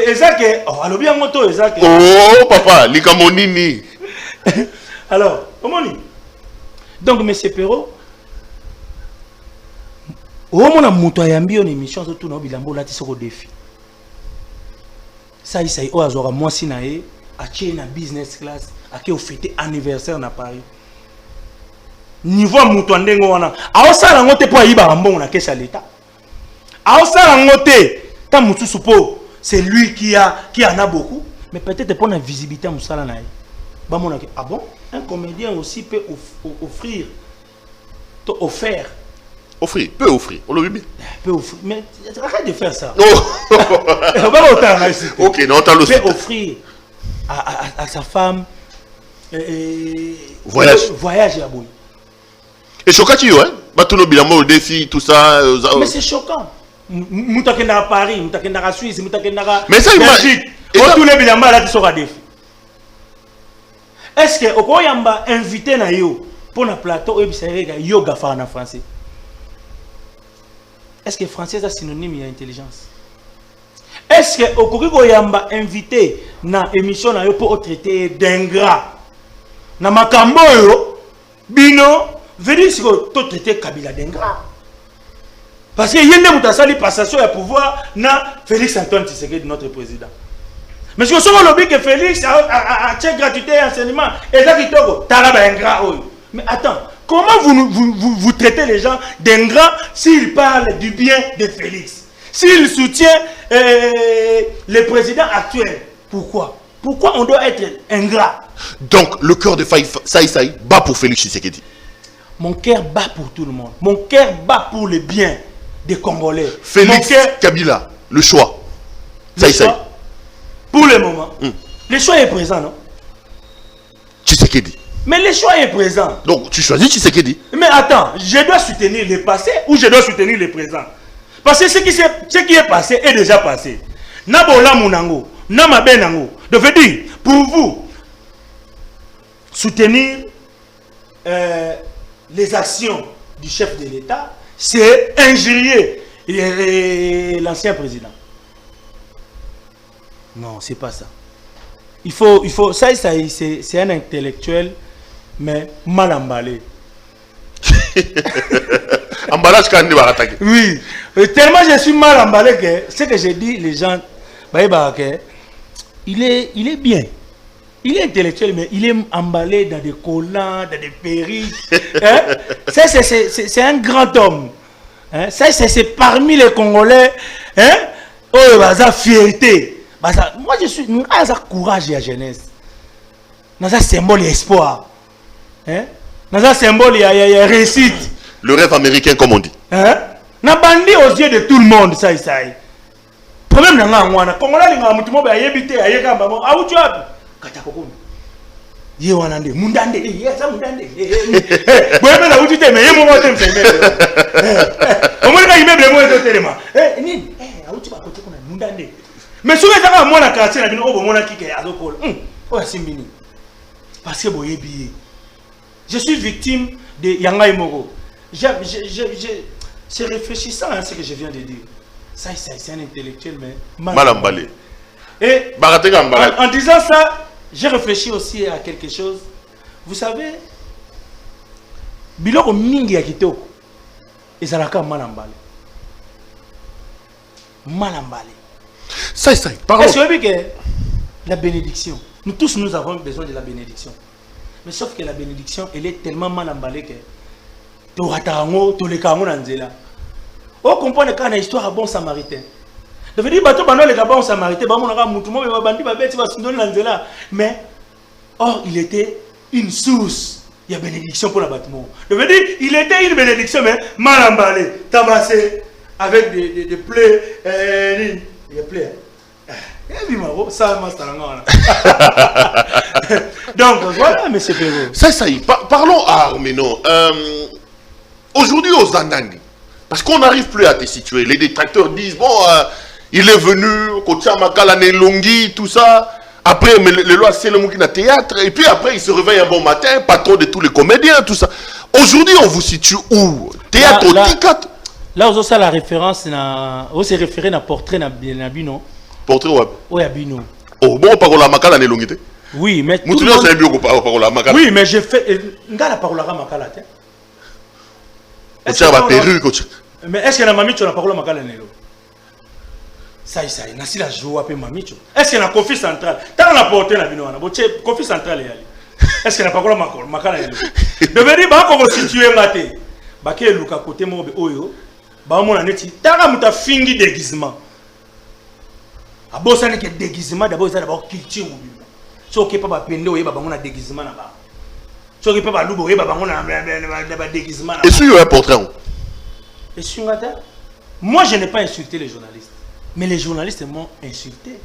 S3: Et ça que oh lobby en moto et ça que
S2: oh papa likamonini.
S3: Alors comment donc monsieur Perrault au moment où moto ayambi on émission surtout na bilambo là tisoko défi. Ça y est, on moi si nae a na business class a qui fêter anniversaire na Paris. Niveau muto ndengo wana. A osala ngote po yiba mbongo na caisse à l'état. A osala ngote ta mutu supo c'est lui qui en a beaucoup mais peut-être pour la visibilité à musala nae. Ba mona ah bon un comédien aussi peut offrir
S2: offrir, peut offrir, on le bien.
S3: Peut offrir, mais arrête de faire ça.
S2: Oh. Ok, non, t'as le
S3: peut offrir à sa femme voyage à Boui.
S2: Et choquant, tu vois, Batuno Bilamo, le défi, tout ça.
S3: Mais c'est choquant. Moutakenda à Paris, Moutakenda à Suisse, Moutakenda à
S2: Belgique.
S3: Et tous les Bilamo là qui sont à défi. Est-ce que Okoyamba invité na yo pour un plateau yoga en français? Est-ce que français est synonyme d'intelligence? Est-ce que Okoko Yamba invité na émission na yo pour traiter d'ingrat? Na makambo yo bino veut dire que tu traiter Kabila d'ingrat. Parce que yende mutasali passation ya pouvoir na Félix Antoine Tshisekedi notre président. Mais si on se lobby que Félix a gratuité et enseignement et ça qui togo talaba ingrat. Mais attends, Comment vous traitez les gens d'ingrats s'ils parlent du bien de Félix? S'ils soutiennent le président actuel? Pourquoi? Pourquoi on doit être ingrat?
S2: Donc, le cœur de Saï bat pour Félix Tshisekedi.
S3: Mon cœur bat pour tout le monde. Mon cœur bat pour le bien des Congolais.
S2: Félix Kabila, le choix. Saï.
S3: Pour le moment, le choix est présent, non?
S2: Tshisekedi.
S3: Mais le choix est présent.
S2: Donc, tu choisis Tshisekedi.
S3: Mais attends, je dois soutenir le passé ou je dois soutenir le présent? Parce que ce qui est passé est déjà passé. Nabola Mounango, Namabe Nango. Donc, je veux dire, pour vous, soutenir les actions du chef de l'État, c'est injurier l'ancien président. Non, c'est pas ça. Il faut ça c'est un intellectuel, mais mal emballé.
S2: Emballage quand il va attaquer.
S3: Oui, tellement je suis mal emballé que ce que j'ai dit, les gens, il est bien. Il est intellectuel, mais il est emballé dans des collants, dans des perruques. Hein? Ça, c'est un grand homme. Hein? Ça, c'est parmi les Congolais. Hein? Oh, la fierté. Moi, je suis dans un courage et la jeunesse. Dans un symbole d'espoir. Hein? Dans un symbole de réussite.
S2: Le rêve américain, comme on dit.
S3: Hein? N'a bandit aux yeux de tout le monde, ça. Problème dans la Congolais, les gens qui ont habité à Yekamba, ah où tu as? Katakoko. Ye wanande, mundande, ça mundande. Bon, là où tu t'es, mais il y a un moment où tu t'es. Au moins, il y a un moment où tu t'es. Ni, où tu vas côté qu'on a mundande. Mais si vous avez moi la quartier, la bino, oh, mon qui est à l'ocole. Oh, c'est mini. Parce que boye billet. Je suis victime de Yanga Imoro. C'est réfléchissant à ce que je viens de dire. Ça, c'est un intellectuel, mais
S2: mal emballé.
S3: Et en disant ça, j'ai réfléchi aussi à quelque chose. Vous savez, Biloko Mingi à Kitoko, ils ont mal emballé. Mal emballé.
S2: Ça, pardon.
S3: Est-ce que la bénédiction, nous tous nous avons besoin de la bénédiction. Mais sauf que la bénédiction, elle est tellement mal emballée que tu ratarango, tu les kango nanzela. On comprend quand on a histoire à bon samaritain. Ça veut dire que les gabons samaritains, mais or il était une source. Il y a bénédiction pour la bâtiment. Ça veut dire il était une bénédiction, mais mal emballé, tabassé, avec des plaies. Des plaies. Donc voilà, M. Perrault.
S2: Ça y est. Parlons à Arméno. Aujourd'hui aux Anani, parce qu'on n'arrive plus à te situer. Les détracteurs disent bon. Il est venu, Kotia Makala Nelongi, tout ça. Après, le loi c'est le mot qui n'a théâtre. Et puis après, il se réveille un bon matin, patron de tous les comédiens, tout ça. Aujourd'hui, on vous situe où? Théâtre au Ticat.
S3: Là, vous avez la référence, vous se référez à portrait Nabino.
S2: Portrait où?
S3: Oui, Abino.
S2: Oh, bon, par la Makala Nelongi.
S3: Oui, mais.
S2: Oui,
S3: mais j'ai fait. Nga la parole à Makala.
S2: Est-ce que perruque?
S3: Mais est-ce que la mamie, tu as la parole à Makala Nelo? Ça y est, nasi la joue après mamicho. Est-ce qu'il y a un conflit central? Tant la portée la binoana, boche conflit central est-ce qu'il y a pas quoi makala yelo? Devenu ba ko situer ngate. Ba ke luka côté mo be oyo. Ba mo na neti. Tanga muta fingi déguisement. Abosa ne ke déguisement d'abord ça d'abord culture mobile. So ke pas ba pende oyo ba bango na déguisement na ba. So ke pas ba lubo oyo ba bango na déguisement na.
S2: Et sur un portrait.
S3: Et sur ngata? Moi je n'ai pas insulté les journalistes. Mais les journalistes m'ont insulté.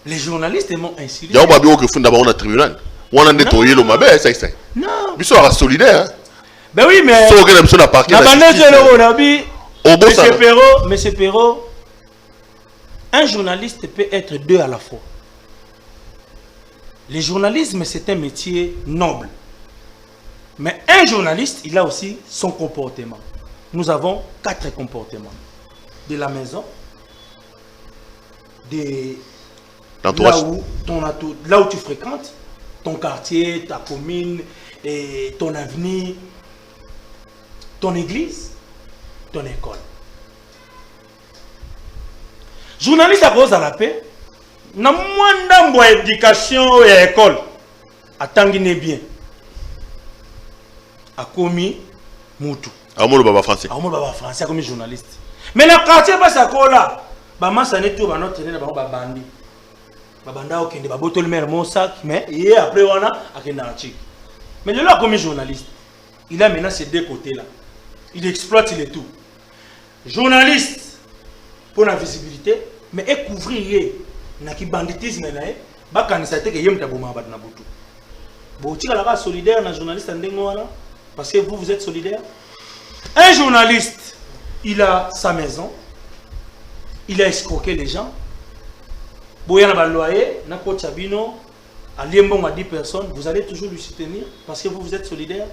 S3: Les journalistes m'ont insulté.
S2: Il y a un que fond d'abord on a tribunal. On a nettoyé le mabé, ça y est.
S3: Non.
S2: Ils sont solidaires.
S3: Ben oui, mais. Monsieur Perrault, un journaliste peut être deux à la fois. Le journalisme, c'est un métier noble. Mais un journaliste, il a aussi son comportement. Nous avons 4 comportements. De la maison, là où tu fréquentes, ton quartier, ta commune, et ton avenir, ton église, ton école. Journaliste à cause à la paix, n'a moins d'éducation et école. Attendez bien. a commis Moutou.
S2: Amour baba français.
S3: Amour baba français comme journaliste. Mais le quartier pas ça là. Ba masane tout ba notre na ba bandi. Ba banda okende ba botol mer mon sac mais et après on a akenda chic. Mais le là comme journaliste, il a maintenant ces deux côtés là. Il exploite les tout. Journaliste pour la visibilité mais et couvrir na ki banditisme na ba kanisa te ke yem taboma ba na butu. Bo tika la solidaire na journaliste ndengo wana parce que vous êtes solidaire. Un journaliste, il a sa maison, il a escroqué les gens. Boyan a loyer, n'a pas Chabino, à Liembon à 10 personnes, vous allez toujours lui soutenir parce que vous êtes solidaire.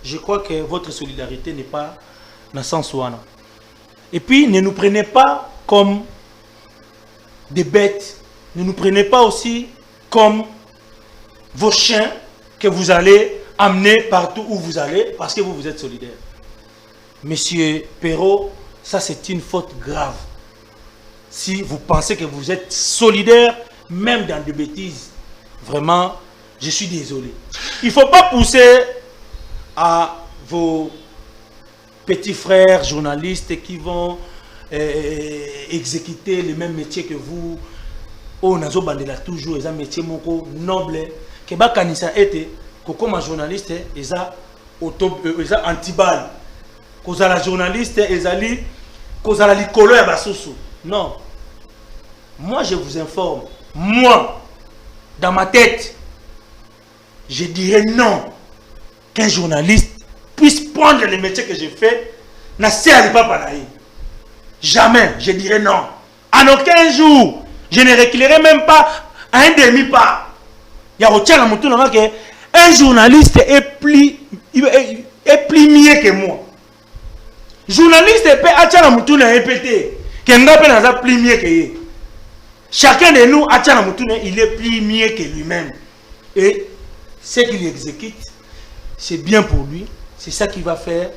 S3: Je crois que votre solidarité n'est pas dans le sens où on a. Et puis, ne nous prenez pas comme des bêtes, ne nous prenez pas aussi comme vos chiens que vous allez amener partout où vous allez parce que vous êtes solidaire. Monsieur Perrault, ça c'est une faute grave. Si vous pensez que vous êtes solidaire, même dans des bêtises, vraiment, je suis désolé. Il ne faut pas pousser à vos petits frères journalistes qui vont exécuter le même métier que vous. On a toujours un métier noble. Que bakanisa été que comme journaliste, ils ont anti-balle. Cause à la journaliste, ils allaient cause à la licolo et basousou. Non. Moi, je vous informe. Moi, dans ma tête, je dirais non qu'un journaliste puisse prendre le métier que j'ai fait. N'a servi pas par là. Jamais, je dirais non. En aucun jour, je ne reculerai même pas à un demi-pas. Il y a un journaliste est plus mieux que moi. Journaliste peut attirer mutuna répéter kenga pe naza plus mieux que lui. Chacun de nous attirer mutuna il est plus mieux que lui-même et ce qu'il exécute c'est bien pour lui, c'est ça qui va faire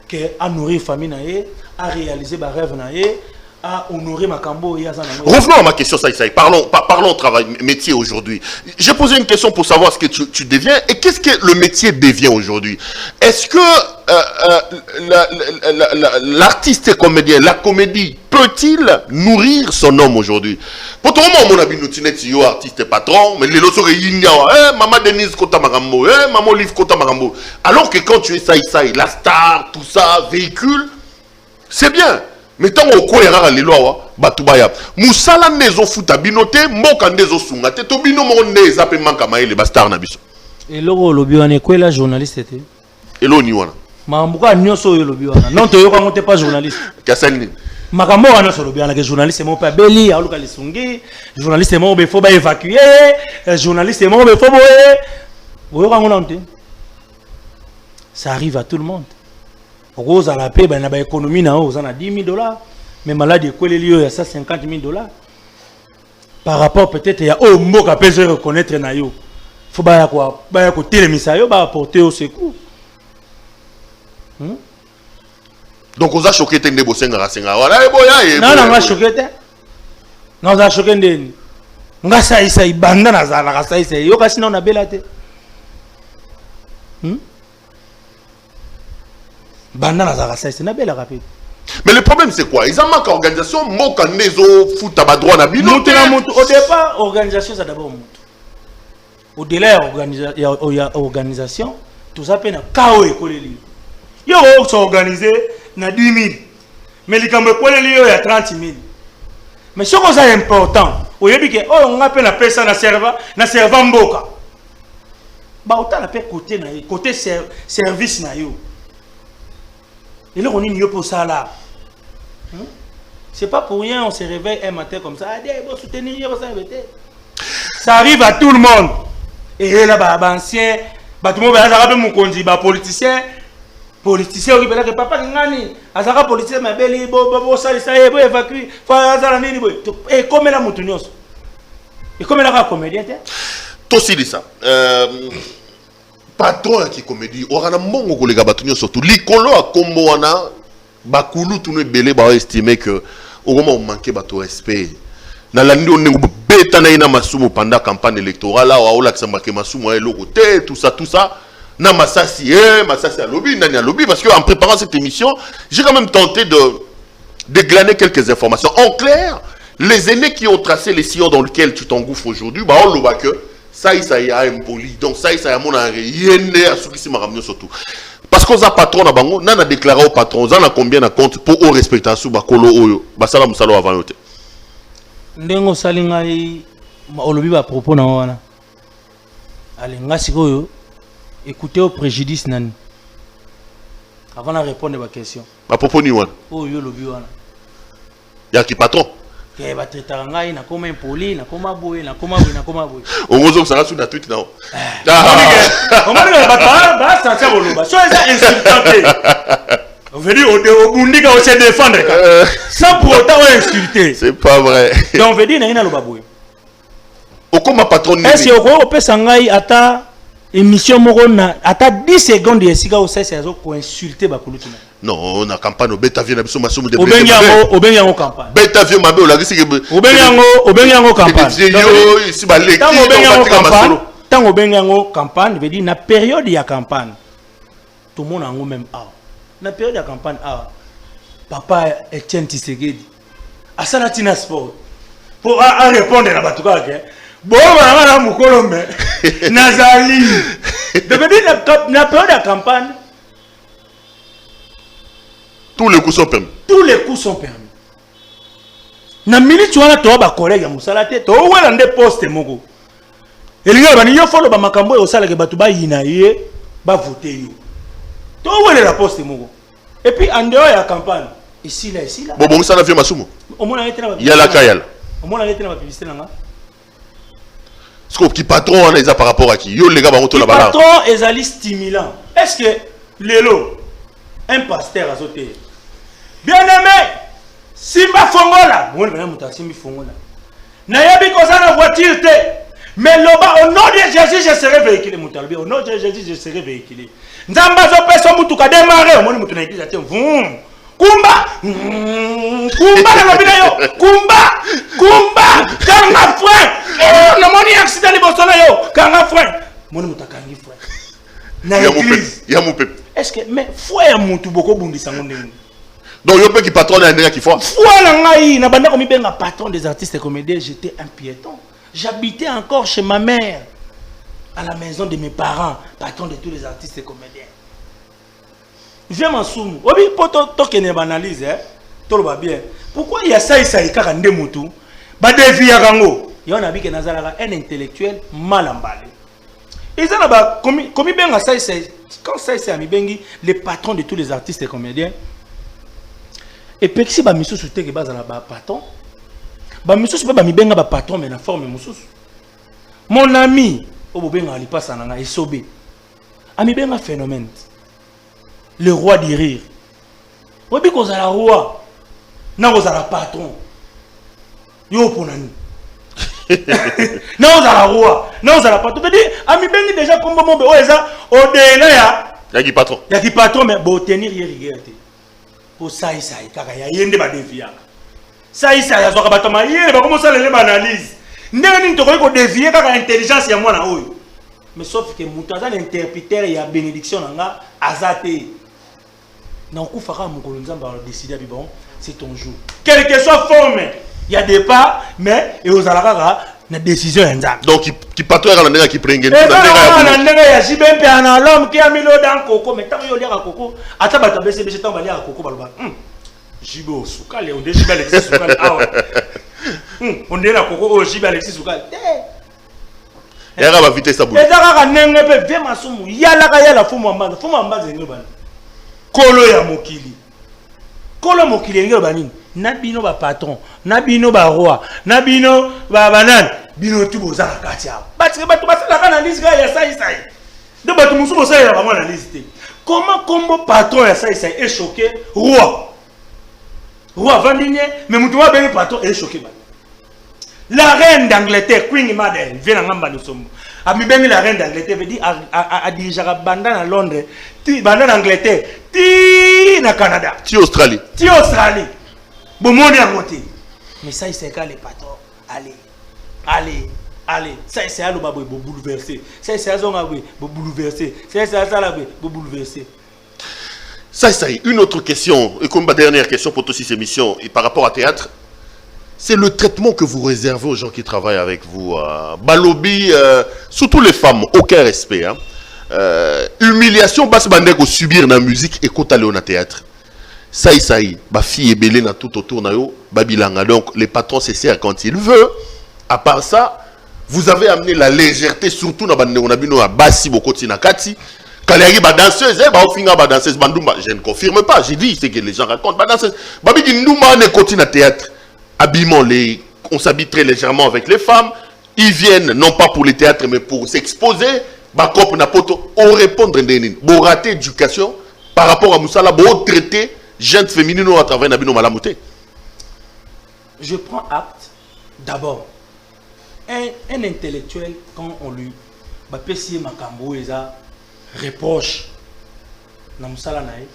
S3: que à nourrir famille naé, à réaliser ba rêve naé, à honorer Makambo et Azana.
S2: Revenons à ma question, ça. Parlons travail, métier aujourd'hui. J'ai posé une question pour savoir ce que tu deviens et qu'est-ce que le métier devient aujourd'hui. Est-ce que l'artiste comédien, la comédie, peut-il nourrir son homme aujourd'hui? Pour tout le monde, mon ami, nous artiste patron, mais les autres, maman Denise Kota Marambo, maman Olive Kota Marambo. Alors que quand tu es ça, la star, tout ça, véhicule, c'est bien. Mais tant qu'on cohérent les lois, batubaya. Moussala nezo futa binote, moka nezo sunga. Te to bino mo neza pe manka maele bastar na biso.
S3: Et logo lobi wana ko la journaliste était.
S2: Et lo ni wana.
S3: Mambuka nyoso yo lobi wana. Non to yo ko ngote pas journaliste.
S2: Kasani.
S3: Makambo wana so lobi wana que journaliste mo pa beli, aluka lisungi, journaliste mo be fo ba évacuer, journaliste mo be fo boye. Oyo ko ngona. Ça arrive à tout le monde. Rose à la paix, ben, na économie na aux a 10 000 $, mais malade quoi les lieux, il y a 150 000 $. Par rapport peut-être il y a au mot qu'à peut se reconnaître na yo. Faut ba quoi, ba côté les misayo ba apporter au secours.
S2: Donc on a choqué tende bosenga rasenga. Voilà boya.
S3: Non non, on a choqué te. Non, on a choqué ndeni. Nga sa ibanda na za na sa isa. Yo kasi na on a belate. Mais
S2: le problème c'est quoi? Ils ont manqué d'organisation, moka nezo foot à droit na bino.
S3: Au départ, organisation c'est d'abord moto. Au-delà il y a organisation, tout ça peine chaos écolé. Yo sont organisé na 10 000. Mais les cambo écolé il y a 30 000. Mais ce qui est important, au yebi que on appelle la personne na serva mboka. Ba autant la côté na côté service na yo. Et là, on est mieux pour ça là. C'est pas pour rien, on se réveille un matin comme ça. Ça arrive à tout le monde. Et là, ancien, tout le monde va mon conduit, politicien, politicien, qui peut papa ngani, azara politicien, mais beli, ça évacuer, et comme la moutonios. Et comme la comédien.
S2: Toi aussi, ça. Patron qui comédie, on a un bon collègue batunyo surtout. L'icolo a combo wana, bakulu tout le belé ba estimer que au moment où manquait bateau respect. Na landi on est bêta na ina masumo pendant campagne électorale là, on a que ça marqué masumo et logo tout ça. Na Massassi, Massassi à lobby, Nani à lobby, parce qu'en préparant cette émission, j'ai quand même tenté de glaner quelques informations. En clair, les aînés qui ont tracé les sillons dans lesquels tu t'engouffres aujourd'hui, bah on le voit que ça y a impoli, donc ça y a mon yéné à ceux qui s'y m'ont surtout. Parce qu'on a patron à Bango, on a déclaré au patron, on a combien de compte pour au respecter sous Bakolo Oyo, Basala Moussalo avant yote.
S3: Ndengo salingai, olobi ba propos na wana. Allez, ngasi koyo. Écoutez au préjudice nani. Avant de répondre à ma question.
S2: Ma propos ni wana.
S3: Oh yo lobi wana.
S2: Ya qui patron?
S3: Ke ba traiter ngai na koma impoli, na koma boye, na koma boye, na koma boye.
S2: On vous a sur la tweet now.
S3: On va dire ba ça ça boloba. So ça insultant. On veut dire au bundika on se défendre sans pour autant insulter.
S2: C'est pas vrai.
S3: Donc on veut dire na loba boye.
S2: Au comme patron ni.
S3: Est-ce que on peut sangai ata émission morona ata 10 secondes yesika au sasa yazo ko insulter ba kulutina.
S2: Non, na campagne au beta vient na biso masumu de
S3: obenyango campagne.
S2: Beta vient mabe o la gisi ke
S3: obenyango campagne.
S2: Yo ici ba leki
S3: tant obenyango campagne veut dire na période ya campagne. Tout le monde en même a. Na période ya campagne a. Papa Etienne Tshisekedi asala tina sport pour répondre à batuka ke. Bon, voilà, mon colombe. Nazali. Depuis la période de campagne,
S2: tous les coups sont permis.
S3: Tous les coups sont permis. Na minute tu as toi ba collègue ya musala te to wala nde poste moko. Elinga bani yo follow ba makambo yo sala ke batu ba yina ye ba voter yo. To wala la poste moko. Et puis en dehors ya campagne, ici là.
S2: Bon musala vie masumu.
S3: Au moins arrêter na.
S2: Yala kayala.
S3: Au moins arrêter na publicité nga.
S2: Qui patron on a par rapport à qui yo les gars ba la balance.
S3: Patron est stimulant. Est-ce que Lelo un pasteur a sauté? Bien aimé, Simba Fongola, moi je vais Simba Fongola. Nayabi koza na voiture te. Mais loba au nom de Jésus je serai véhiculé mutalbi. Au nom de Jésus je serai véhiculé. Nzamba zo peso mutu ka démarrer, moi mutu na église te. Kumba na lobina yo. Kumba kanga frère. Na moni accident li bosona yo. Kanga frère. Moi mutu kangi frère. Na église.
S2: Ya mon peuple.
S3: Est-ce que mais frère mutu boko bundisa ngonde.
S2: Donc yo pe qui patron na ndenge qui fois.
S3: Voilà ngai na banda komi benga patron des artistes et comédiens, j'étais un piéton. J'habitais encore chez ma mère à la maison de mes parents, patron de tous les artistes et comédiens. Viens m'en soumou. Obi poto to kene banalise to ba bien. Pourquoi il y a ça kaka nde mutu ba défi ya kango. Yo na bi ke nazala un intellectuel mal emballé. Ils ont ba komi benga ça quand ça ami bengi les patrons de tous les artistes et comédiens. Et puis si ba misusu te ke bazala ba patron ba misusu ba mi benga ba patron mais na forme mususu. Mon ami obo benga ali passa na esobe ami benga phénomène le roi du rire obi ko za la roi na ko za la patron yo ponani na ko za la roi na ko za la patron veut dire ami bengi déjà comme bombe o eza o de ya ki patron mais bo tenir rigueur te. Pour ça kaka ya yende ba dévier ça ya zoka batama yende ba commencer les analyse ndenge ni to ko dévier kaka intelligence ya mwana oyo mais sauf que mutaza l'interpréteur ya bénédiction nga azate na okufaka mukolo nzamba décider bon c'est ton jour quelle que soit forme il y a des pas mais et aux alaka na décision nzamba
S2: donc qui patron la ndenge qui prenge
S3: na ndenge ya jibempe ana l'homme qui a mis l'eau dans coco mais tant yo lira coco ata bata bese tant ba lira coco baloba jibo sukale on déjà Alexis sukale awa on est là coco o jibo Alexis sukale
S2: yara ba vitesse ça boule
S3: ezaka ka ndenge pe ve masumu yala fumu ambaza ngelo bana kolo ya mokili ngelo banini na bino ba patron na bino ba roi na bino ba banane bino tu boza kati ya batike batu basala kana liste ya sai de batu musu bosa ya ba na liste comment combo patron ya sai est choqué roi vandigne mais mutu wa ben patron est choqué ba la reine d'Angleterre Queen Madeleine vient en ngamba nosomo ami bengi la reine d'Angleterre veut dire a dirigera banda na Londres ti banda na Angleterre ti na Canada
S2: ti Australie
S3: bon monde à côté mais ça c'est quand les patrons allez allez, ça c'est à l'obaboué, vous bouleverser. Ça c'est à l'obaboué, vous bouleverser. Ça c'est à l'obaboué, vous bouleverser.
S2: Ça, une autre question, et comme ma dernière question pour toutes ces émissions, et par rapport à théâtre, c'est le traitement que vous réservez aux gens qui travaillent avec vous. Balobi, surtout les femmes, aucun respect. Hein. Humiliation, basse bandek au subir dans la musique et quand aller au théâtre. Ça, ma fille est belle tout autour de Babilanga. Donc, les patrons se servent quand ils veulent. À part ça, vous avez amené la légèreté, surtout dans la Bassi, Bokoti, Nakati. Quand les danseuse, danseuse, je ne confirme pas. J'ai dit, c'est que les gens racontent. Danseuse, Babi dit, nous, on continue à théâtre. Habillement, on s'habille très légèrement avec les femmes. Ils viennent, non pas pour les théâtres, mais pour s'exposer. On répondre à rater éducation par rapport à Moussala, pour traiter jeunes féminines à travers Nabino Malamouté.
S3: Je prends acte. D'abord, un intellectuel, quand on lui reproche,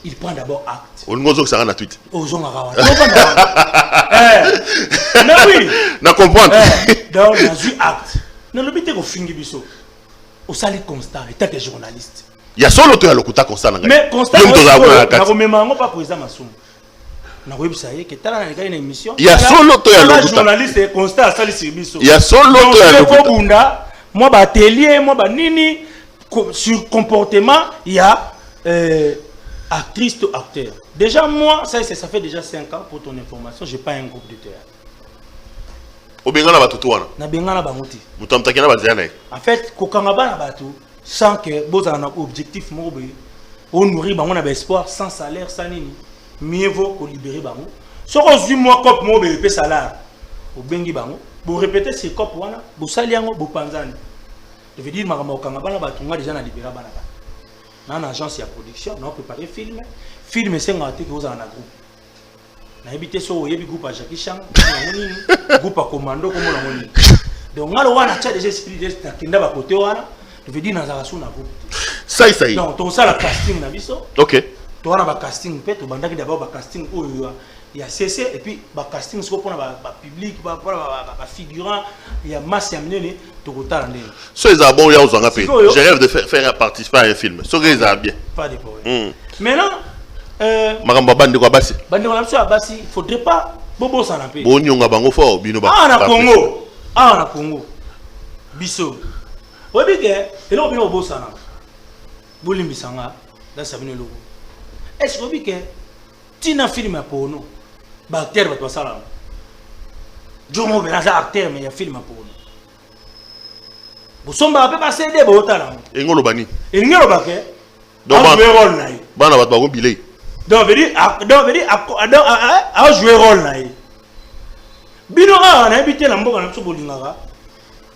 S3: il prend d'abord acte.
S2: On nous ça na tweet.
S3: Oui.
S2: Na comprendre.
S3: Donc, on a eu acte. Non, le but est qu'on finisse biso. Au sali constant, étant que journaliste.
S2: Il y a solo à l'okuta constant.
S3: Mais constant, on a pas président Massoum. On a que une émission.
S2: Il y a solo à l'okuta.
S3: Journaliste constant à sali service.
S2: Il y a solo à
S3: l'okuta. Moi, atelier, moi, nini, sur comportement, il y a actrice ou acteur. Déjà, moi, ça fait déjà 5 ans pour ton information, je n'ai pas un groupe de théâtre.
S2: Au Bengala Batouana.
S3: Na Bengala Bangoti.
S2: Moutamtakena Baziane.
S3: En fait, Kokangaba na Batou, sans que vous ayez un objectif, on nourrit, on a espoir, sans salaire, sans nini. Mieux vaut qu'on libère Bango. Si on a 8 mois, comme moi, on salaire. Au Bengi Bango. Vous répétez ces copes, vous saliango, vous panzani. Je veux dire, Kokangaba na Batou, on a déjà libéré Banaba. Dans l'agence de production, on a préparé film. Film, c'est un article que vous avez un groupe. Na habité so yebi groupe à Jackie Chan, groupe à commando comme on a. Donc ngalo wana cha déjà esprit de kinda ba côté wana, je veux dire na za na groupe.
S2: Ça.
S3: Non, ton ça la casting na biso.
S2: OK.
S3: To wana ba casting peut to bandaki d'abord ba casting il y a CC et puis ba casting ce pour ba public ba figurant, il y a masse ya menene to kotala ndé.
S2: So ils a bon ya ozanga pe. Je rêve de faire participer à un film. So ils a bien.
S3: Pas de problème. Maintenant
S2: Maramba bande ko basi.
S3: Bande ko basi basi, faudrait pas bobo ça na pe.
S2: Bo nyonga bango fo bino ba.
S3: Na Congo. Na Congo. Biso. Obi ke, elo bino bobo ça na. Bolimbi sanga, da sabine logo. Est-ce que obi ke tina film ya porno. Ba acteur ba to sala. Jomo be na acteur mais ya film ya porno. Bo somba pe passer de bo tala.
S2: Engolo bani.
S3: Engolo ba ke.
S2: Donc
S3: bana
S2: ba ba bilé.
S3: Donc, veut dire, à jouer rôle là. Bino a habité la mboka na sobolingaka.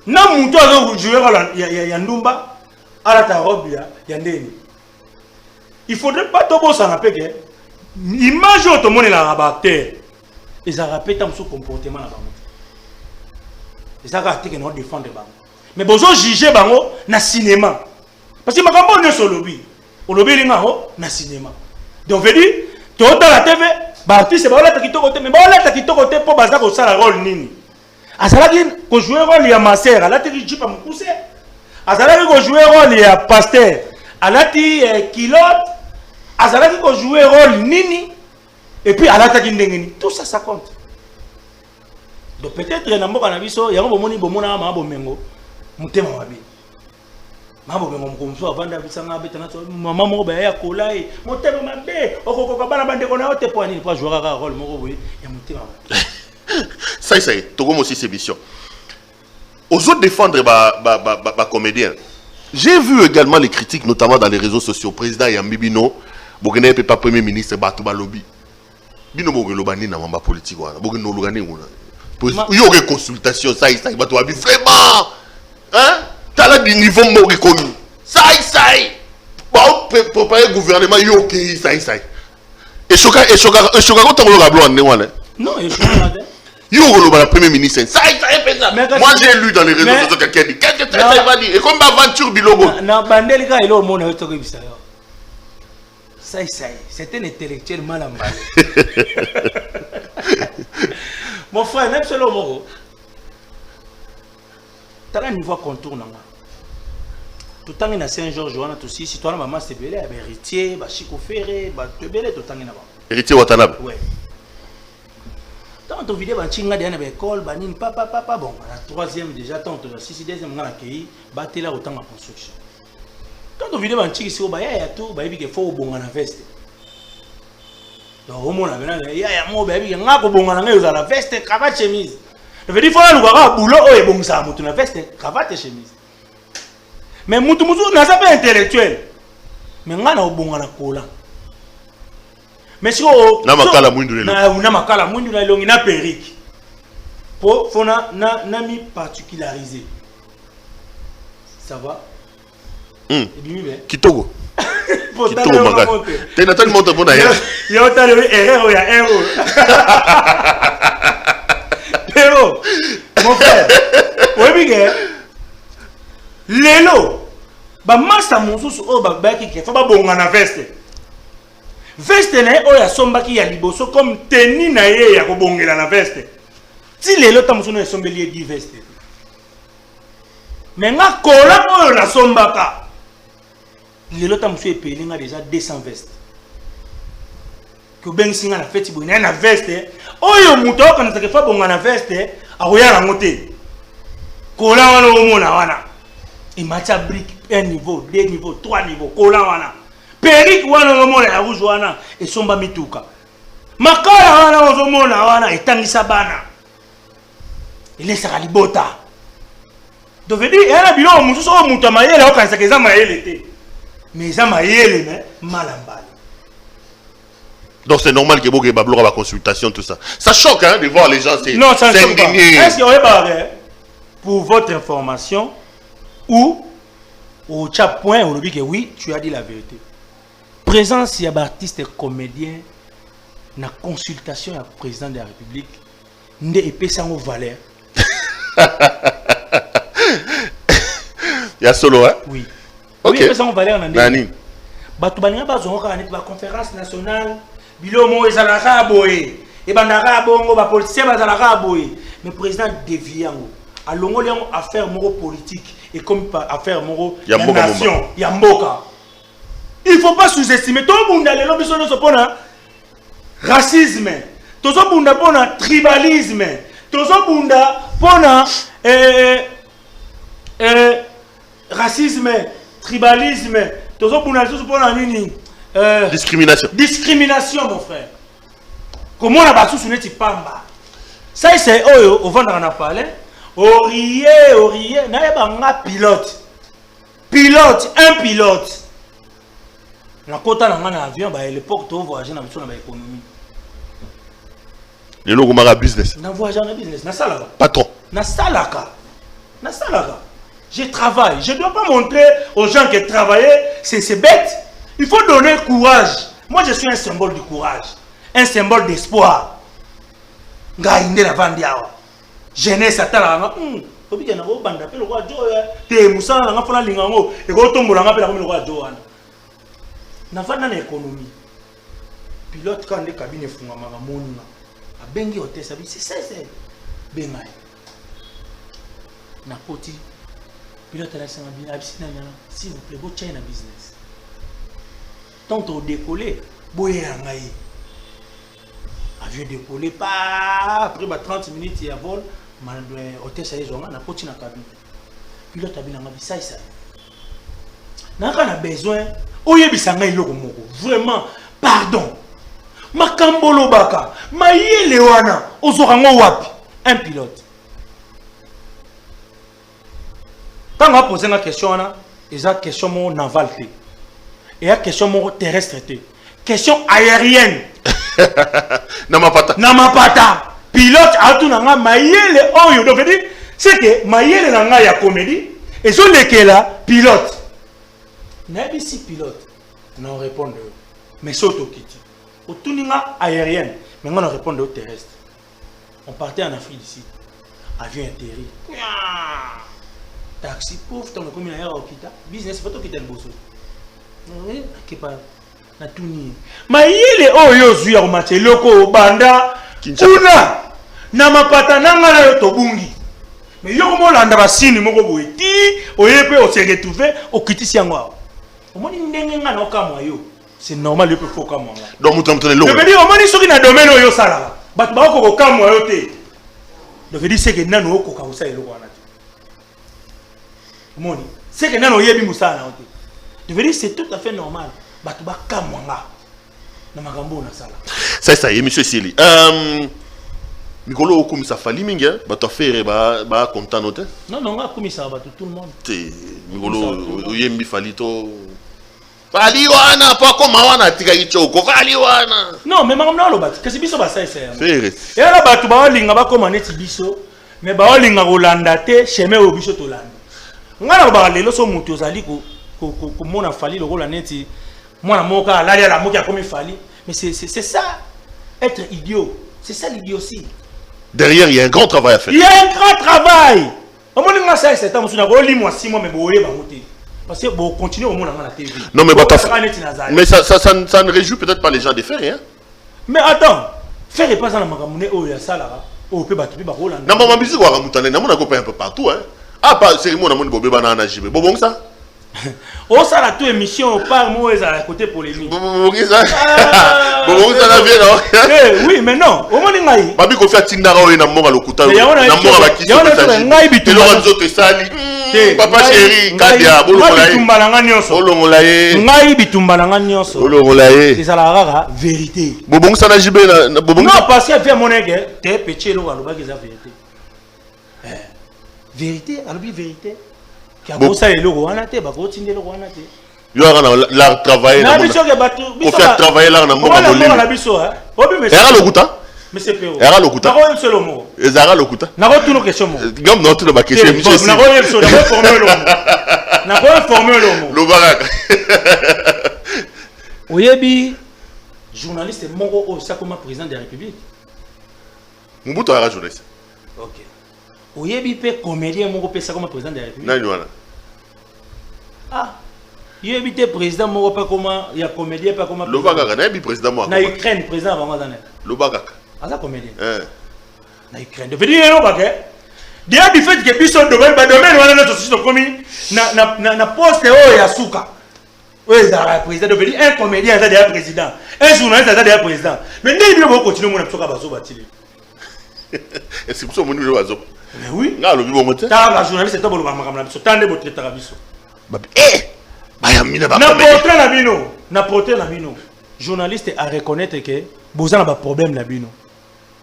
S3: Na muto a jouer rôle ya ndumba ala ta robe ya ndeni. Il faudrait pas tobo ça na peke. Image auto moni la acteur. Ils a répété son comportement na bango. Ils a raté que nous défendre bango. Mais bozo juger bango na cinéma. Parce que makambo ne so lobby. O lobby linga ho na cinéma. Donc, veut dire, tu es dans la TV, l'artiste va aller à côté, mais va aller à côté pour baser au salaire rôle nini. Azalaki ko jouer rôle ya master, ala ti jipa mukuse. Azalaki ko jouer rôle ya pasteur, ala ti kilote. Azalaki ko jouer rôle nini. Et puis ala ta kindengeni. Tout ça ça compte. Donc peut-être na mboka na biso, yango bomoni bomona ma bomengo, mutema mabi. Mabo be ngomkomso avanda bisanga betana to mama mo ba ya kolai motema mabe okokoka bana bande kona ote po ani pas jouer un rôle moko boye ya motema.
S2: Ça togo aussi ces missions. Aux autres défendre ba comédien. J'ai vu également les critiques notamment dans les réseaux sociaux président Yambibino Bogene pas premier ministre Batou Balobi. Bino Bogelo bani na mamba politique wana. Bogeno lugane ngona. Il y aurait consultation ça Batou abi vraiment hein? T'as là du niveau mori connu. Ça. Bon, préparer le gouvernement, il y a ok, ça. Et Choka quand on a blanc,
S3: non, et Choka,
S2: il y a le premier ministre. Ça. Moi, j'ai lu dans les réseaux sociaux quelqu'un dit. Qu'est-ce que ça va dire? Et comme aventure bilogo.
S3: Non, Bandelika, il est au monde, ça. C'est un intellectuel mal emballé. Mon frère, même selon moi. as un niveau contour. Tout le temps, il Saint-Georges, on a aussi, si tu as un maman, c'est belé, héritier, Chico Ferré, tu es belé, tout le temps.
S2: Héritier Watanabe.
S3: Ouais. Tant que tu vidéo, tu as une école, papa, bon, la troisième déjà, tant que tu as 6 deuxième, on a accueilli, tu es là autant en construction. Quand tu vidéo, tu as tout, il faut bon en veste. Donc, au moins, il y a un mot, il y a un bon en la veste, cravate, chemise. Je veux dire, il faut avoir un boulot, et bon, ça, tu as une veste, cravate et chemise. Mais mutu n'a pas intellectuel. Mais on a un bon cola. Mais si on
S2: na makala mwindu lelo.
S3: Na makala mwindu na longi na perruque. Pour fona na mi particularisé. Ça va? Et bien bien.
S2: Kitogo. Kitogo manga. T'es Nathan monte pour d'ailleurs.
S3: Il y a autant de erreur, il y a erreur. Pero mon frère. Oui bien. Lelo ba masa mususu o ba baki ke fa ba bonga na veste na o ya sombaki ya liboso comme tenue na ye ya ko bongela na veste ti lelo ta mususu na sombeli di veste mais nga kola o na sombaka lelo ta mususu epeli nga déjà 200 veste ko bengi singa na feti boina na veste oyo muto kana take fa bonga na veste a roya na ngote kola wana o mona wana. Il m'a dit brique 1 niveau, 2 niveaux, 3 niveaux, kola wana. Perique wana ngomona ya rouge wana et somba mituka. Makala wana ngomona wana etangisa bana. Il est sera libota. Donc veut dire il y a bilo mususu o mutu mayele o kanisa keza mayele te. Mais za mayele mais malambali.
S2: Donc c'est normal que Bogue Bablo la consultation tout ça. Ça choque hein de voir les gens
S3: non, ça choque pas. Est-ce qu'il y aurait pour votre information ou au chat point on dit que oui tu as dit la vérité présence il y a artiste et comédien na consultation à président de la République nde épée sans valeur
S2: il y a solo hein
S3: oui
S2: ok
S3: épée sans valeur na
S2: nani
S3: batu balinga bazonga kana ba conférence nationale bilomo ezalaka boye e bandaka bongo ba politicien bazalaka boye mais président déviango à l'ongoli affaire moro politique et comme affaire moro la nation yamboka il faut pas sous-estimer tout le monde a le biso no pona racisme tout le monde pona tribalisme tout le monde pona racisme tribalisme tout le monde pona nini discrimination mon frère comment on a battu sur net pamba ça c'est oyo au vent on a parlé Oriye, n'a pilote. Un pilote. La quota dans un avion, à l'époque, tu voyages dans l'économie.
S2: Le logo mara business.
S3: Na voyage dans business, na salaka.
S2: Patron.
S3: Na salaka. Je travaille. Je ne dois pas montrer aux gens qui travaillent, c'est bête. Il faut donner courage. Moi, je suis un symbole de courage. Un symbole d'espoir. Ngaïnde la vandiawa. Jeunesse atala obi kana go banda pe lo kwa jo te musala nga fona lingango e go tombola nga pe la ko lo kwa jo wana na vanda na économie pilote quand les cabines funga mama moni a bengi hôtel sabi c'est benga na poti pilote la sanga bien abisina na s'il vous plaît go China business tant au décoller boye ngai avion décollé pas après 30 minutes il y a vol hôtel ça y est na poti na cabine pilote abina ngabi ça na kana besoin oyebisa ngai loko moko vraiment pardon makambolo baka mayele wana ozorango wapi un pilote quand on va poser la question wana eza question mo naval te et la question mo terrestre te question aérienne namapata pilote atunanga mayele oyo donc veut dire c'est que mayele nanga ya comédie et zo lekela pilote nabisi pilote non répondre mais soto kiti otuninga aérienne mais on répondre au terrestre on partait en Afrique d'ici avion atterri taxi pauvre ton comme il y a okita business photo qui le bosso oui qui pas na tuni mayele oyo zuya ko match loko banda kuna na mapata nanga na yo tobungi Mais yo comment landa ba sini moko boye ti oyepe o se retrouver o kitisi yango. Omoni ndenge nga na kamwa yo. C'est normal yo pe fo kamwa.
S2: Donc mutu mutone lo.
S3: Je veux dire omoni soki na domaine oyo sala. Bat ba ko kamwa yo te. Je veux dire c'est que nano ko ka usa eloko wana te. Omoni, c'est que nano yebi musala na te. Je veux dire c'est tout à fait normal. Bat ba kamwa nga. Na makambo na sala.
S2: Ça y est monsieur Sili. Mikolo okumisa fali mingi bato affaire ba content note.
S3: Non non nga kumisa bato tout le monde.
S2: Te Mikolo oyembi fali to fali wana pa koma wana tika ichoko fali wana.
S3: Non mais makambo na lo bato kasi biso ba ça c'est.
S2: Faire.
S3: Et là bato ba linga ba koma neti biso mais ba linga kolanda te chemin o biso to landa. Nga na ba lelo so mutu ozali ko mona fali lo kola neti mwana moka la la moka comme fali mais c'est ça être idiot. C'est ça l'idiotie.
S2: Derrière, il y a un grand travail à faire.
S3: Il y a un grand travail. Au moins, ça, c'est un peu de 6 mois, mais vous voyez, parce que vous continuez au monde dans la TV.
S2: Non, mais ça ne réjouit peut-être pas les gens de faire rien.
S3: Mais attends, faire et pas dans la magamune, oh, il y a ça là. Oh, peut battre, peut rouler.
S2: Non, mais musique, on a copain un peu partout. Ah, pas sérieux, on a mon bébé banana JB. Bon, ça.
S3: Oh, ça, la toute émission, par moi, ils à côté polémique.
S2: Bon, ça. Bon, ça la vient, non?
S3: Oui, mais non. Au moins, il y a.
S2: Babi, qu'on fait Tindara, on a mort à l'okuta. On a mort à la question. Papa chéri, Kadia, Bolongolaye.
S3: Ngai bitumbalanga nyonso.
S2: Bolongolaye.
S3: C'est ça la rara vérité.
S2: Bobong ça na JB na bobong.
S3: Non, parce que fait mon égé, t'es petit lo aloba que ça vérité. Vérité, alobi vérité. Qui a bossa le wana te, ba ko tinde lo wana te.
S2: Yo ara la travailler
S3: na biso ke batu,
S2: biso faire travailler là na mboka bolimi.
S3: Na biso hein. Obi mais.
S2: Era lokuta.
S3: Mais c'est peu.
S2: Era lokuta.
S3: Na ko solo mo.
S2: Ezara lokuta.
S3: Na ko tuno question mo.
S2: Gam na tuno ba question monsieur.
S3: Na ko solo, na ko former lo. Na ko former lo mo.
S2: Lo baraka.
S3: Oyebi journaliste moko o ça comme président de la République.
S2: Mobutu ara journaliste.
S3: OK. Oyebi pe comédien moko pe ça comme président de la République.
S2: Nani wana.
S3: Ah. Oyebi te président moko pe comme il y a comédien pe comme
S2: Lo baraka na bi président mo.
S3: Na Ukraine président avant d'année.
S2: Lo baraka.
S3: Asa comédien. Na Ukraine. De venir no baké. Dia du fait que biso domaine wana na société comme na poste o ya suka. Oui, ça président de venir un comédien ça déjà président. Un journaliste ça déjà président. Mais ndé bien continuer mon apsoka bazo batili.
S2: Est-ce que vous avez un peu
S3: Mais oui.
S2: Non, le bon moteur.
S3: La journaliste est un peu le maman. Tandem votre tarabiso. N'importe la bino. Journaliste a reconnaître que vous avez un problème la bino.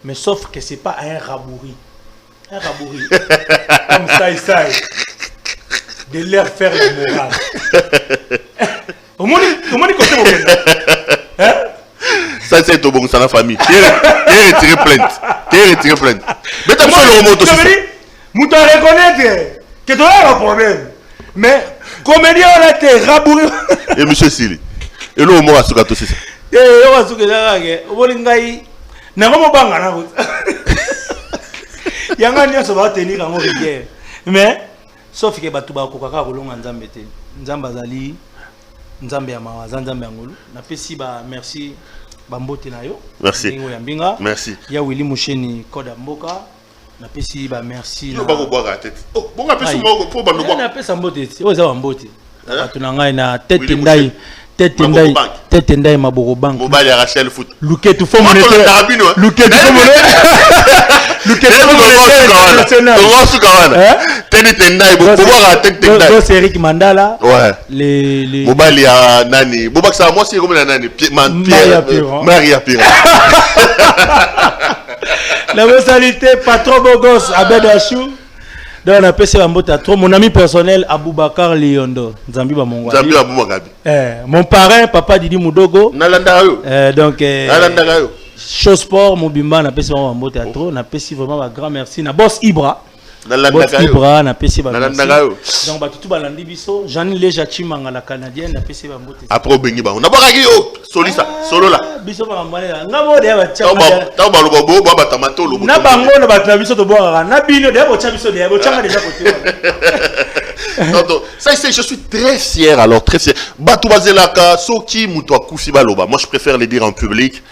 S3: Mais sauf que c'est pas un rabouri. Un rabouri. Comme ça. De leur faire la morale. Au moins côté mon hein?
S2: Ça c'est au bon ça la famille. Qui retire plainte. Mais t'as pas le remonte aussi.
S3: Mouton reconnaître que tu as un problème. Mais comédien on a été rabouré.
S2: Et monsieur Sili. Et là au moins à ce gâteau c'est ça.
S3: On va se dire que Bolingai n'a pas banga na route. Yanga nyo so va tenir en rigueur. Mais sauf que batu ba kokaka kolonga nzambe te. Nzamba zali nzambe ya mawa nzambe ngolu. Na pesi ba merci bambote na yo.
S2: Merci.
S3: Merci. Ya Willy Musheni Koda Mboka. Na pesi ba merci.
S2: Yo ba ko boire la tête. Oh, bon a pesi mo ko ba no boire.
S3: Na pesa mbote. O za bambote. Batu na ngai na tête ndai. Tête ndai maboko bank.
S2: Mobile ya Rachel foot.
S3: Luke tu fo monete. Luke tu fo monete. Luke tu fo monete.
S2: On suka wana. Tête ndai bo boire la tête ndai.
S3: C'est Eric Mandala.
S2: Ouais.
S3: Les
S2: mobile ya nani. Bobak ça moi c'est comme la nani. Maria Pira.
S3: La personnalité patron Bogos Abed Achou. Donc on appelle ça mon ami personnel Aboubakar Liondo. Zambi ba mongo.
S2: Zambi ba mongo.
S3: Mon parrain papa Didi Mudogo.
S2: Nalanda yo.
S3: Donc
S2: Nalanda yo.
S3: Show sport Mobimba na pesi ba mbote atro na pesi vraiment un grand merci na boss Ibra.
S2: Boss
S3: Ibra na pesi ba.
S2: Nalanda yo.
S3: Donc ba tout balandi biso Jeanine Leja Chimanga la canadienne na pesi ba mbote.
S2: Après bengi ba. On a ba yo. Solisa solo là.
S3: Biso ba mbale ngabo de ba tcha.
S2: Ta ba lobo ba tamato lobo.
S3: Na bango na ba na biso to boira na bino de ba tcha biso de ba tcha déjà côté.
S2: Ça je suis très fier alors très fier. Batou bazelaka soki muto akufi baloba. Moi je préfère les dire en public.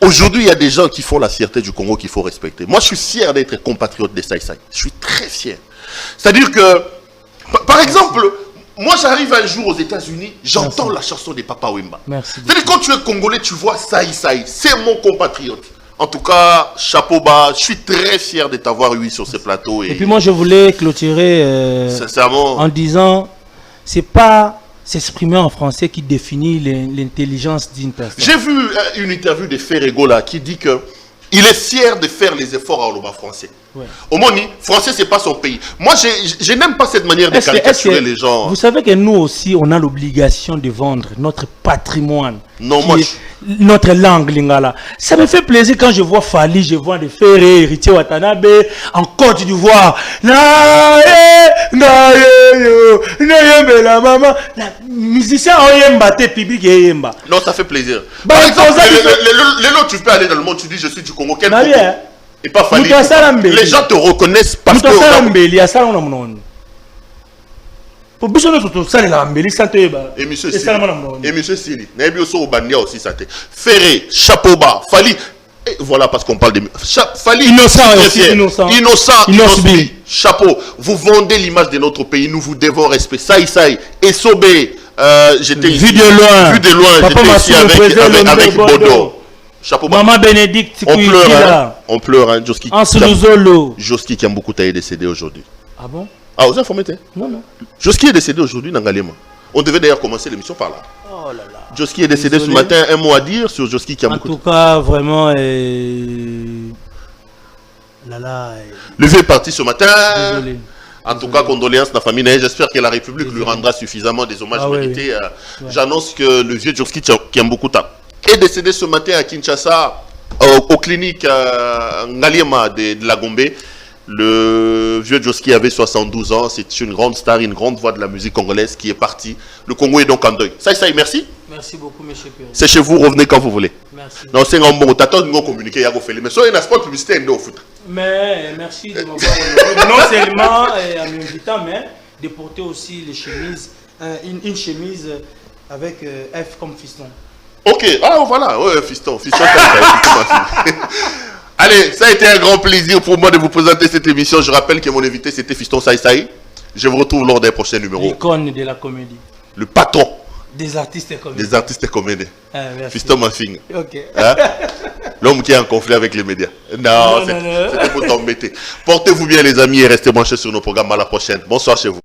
S2: Aujourd'hui, il y a des gens qui font la fierté du Congo qu'il faut respecter. Moi, je suis fier d'être compatriote des Saïsaï. Je suis très fier. C'est-à-dire que, par exemple, moi j'arrive un jour aux États-Unis, j'entends la chanson des Papa Wemba.
S3: Merci.
S2: C'est-à-dire quand tu es congolais, tu vois Saï Saï, c'est mon compatriote. En tout cas, chapeau bas, je suis très fier de t'avoir eu sur ce plateau.
S3: Et puis moi je voulais clôturer
S2: sincèrement,
S3: en disant, c'est pas s'exprimer en français qui définit l'intelligence d'une personne.
S2: j'ai vu une interview de Ferrego là qui dit que il est fier de faire les efforts en loba français.
S3: Ouais.
S2: Au Moni, français c'est pas son pays. Moi je n'aime pas cette manière de caricaturer les gens.
S3: Vous savez que nous aussi on a l'obligation de vendre notre patrimoine.
S2: Non, moi
S3: notre langue lingala. Ça me fait plaisir quand je vois Fali, je vois des Ferré, Héritier Watanabe en Côte d'Ivoire. La maman, musicien oyemba te public yemba.
S2: Non, ça fait plaisir.
S3: Bah,
S2: par exemple, les lots, tu peux aller dans le monde, tu dis je suis du Congo, quel Congo? Et pas Fali. Les gens te reconnaissent parce que et monsieur Sili, aussi ça Ferré, chapeau bas, Fali. Et voilà parce qu'on parle de Fali. Innocent. Chapeau. Vous vendez l'image de notre pays, nous vous devons respect. Saï Saï, Essobé, j'étais ici.
S3: Vu de loin,
S2: j'étais ici avec Bodo. Chapeau bas.
S3: Maman Bénédicte,
S2: on pleure, hein, Joski. Joski qui a beaucoup taillé décédé aujourd'hui.
S3: Ah bon?
S2: Ah, vous informez?
S3: Non.
S2: Joski est décédé aujourd'hui dans Galema. On devait d'ailleurs commencer l'émission par là.
S3: Oh là là.
S2: Joski est décédé ce matin. Un mot à dire sur Joski qui a beaucoup.
S3: En tout cas, vraiment.
S2: Le vieux est parti ce matin.
S3: Désolé.
S2: En tout cas, condoléances à la famille. J'espère que la République lui rendra suffisamment des hommages mérités. Oui. J'annonce que le vieux Joski qui aime beaucoup temps est décédé ce matin à Kinshasa, aux cliniques Ngaliema de la Gombe. Le vieux Joski avait 72 ans, c'est une grande star, une grande voix de la musique congolaise qui est partie. Le Congo est donc en deuil. Ça, merci.
S3: Merci beaucoup, monsieur Pierre.
S2: C'est chez vous, revenez quand vous voulez.
S3: Merci.
S2: Non, c'est un bon t'attends de communiquer, mais soyez un sport publicitaire au foot.
S3: Mais merci de m'avoir honoré, non seulement en m'invitant, mais de porter aussi les chemises, une chemise avec F comme fiston.
S2: Ok, ah voilà, ouais, fiston. Allez, ça a été un grand plaisir pour moi de vous présenter cette émission. Je rappelle que mon invité c'était Fiston Saï Saï. Je vous retrouve lors des prochains numéros.
S3: L'icône de la comédie.
S2: Le patron.
S3: Des artistes et comédiens.
S2: Des artistes et comédiens. Fiston Mafing.
S3: Ok.
S2: Hein? L'homme qui est en conflit avec les médias. Non, c'était pour t'embêter. Portez-vous bien les amis et restez branchés sur nos programmes. À la prochaine. Bonsoir chez vous.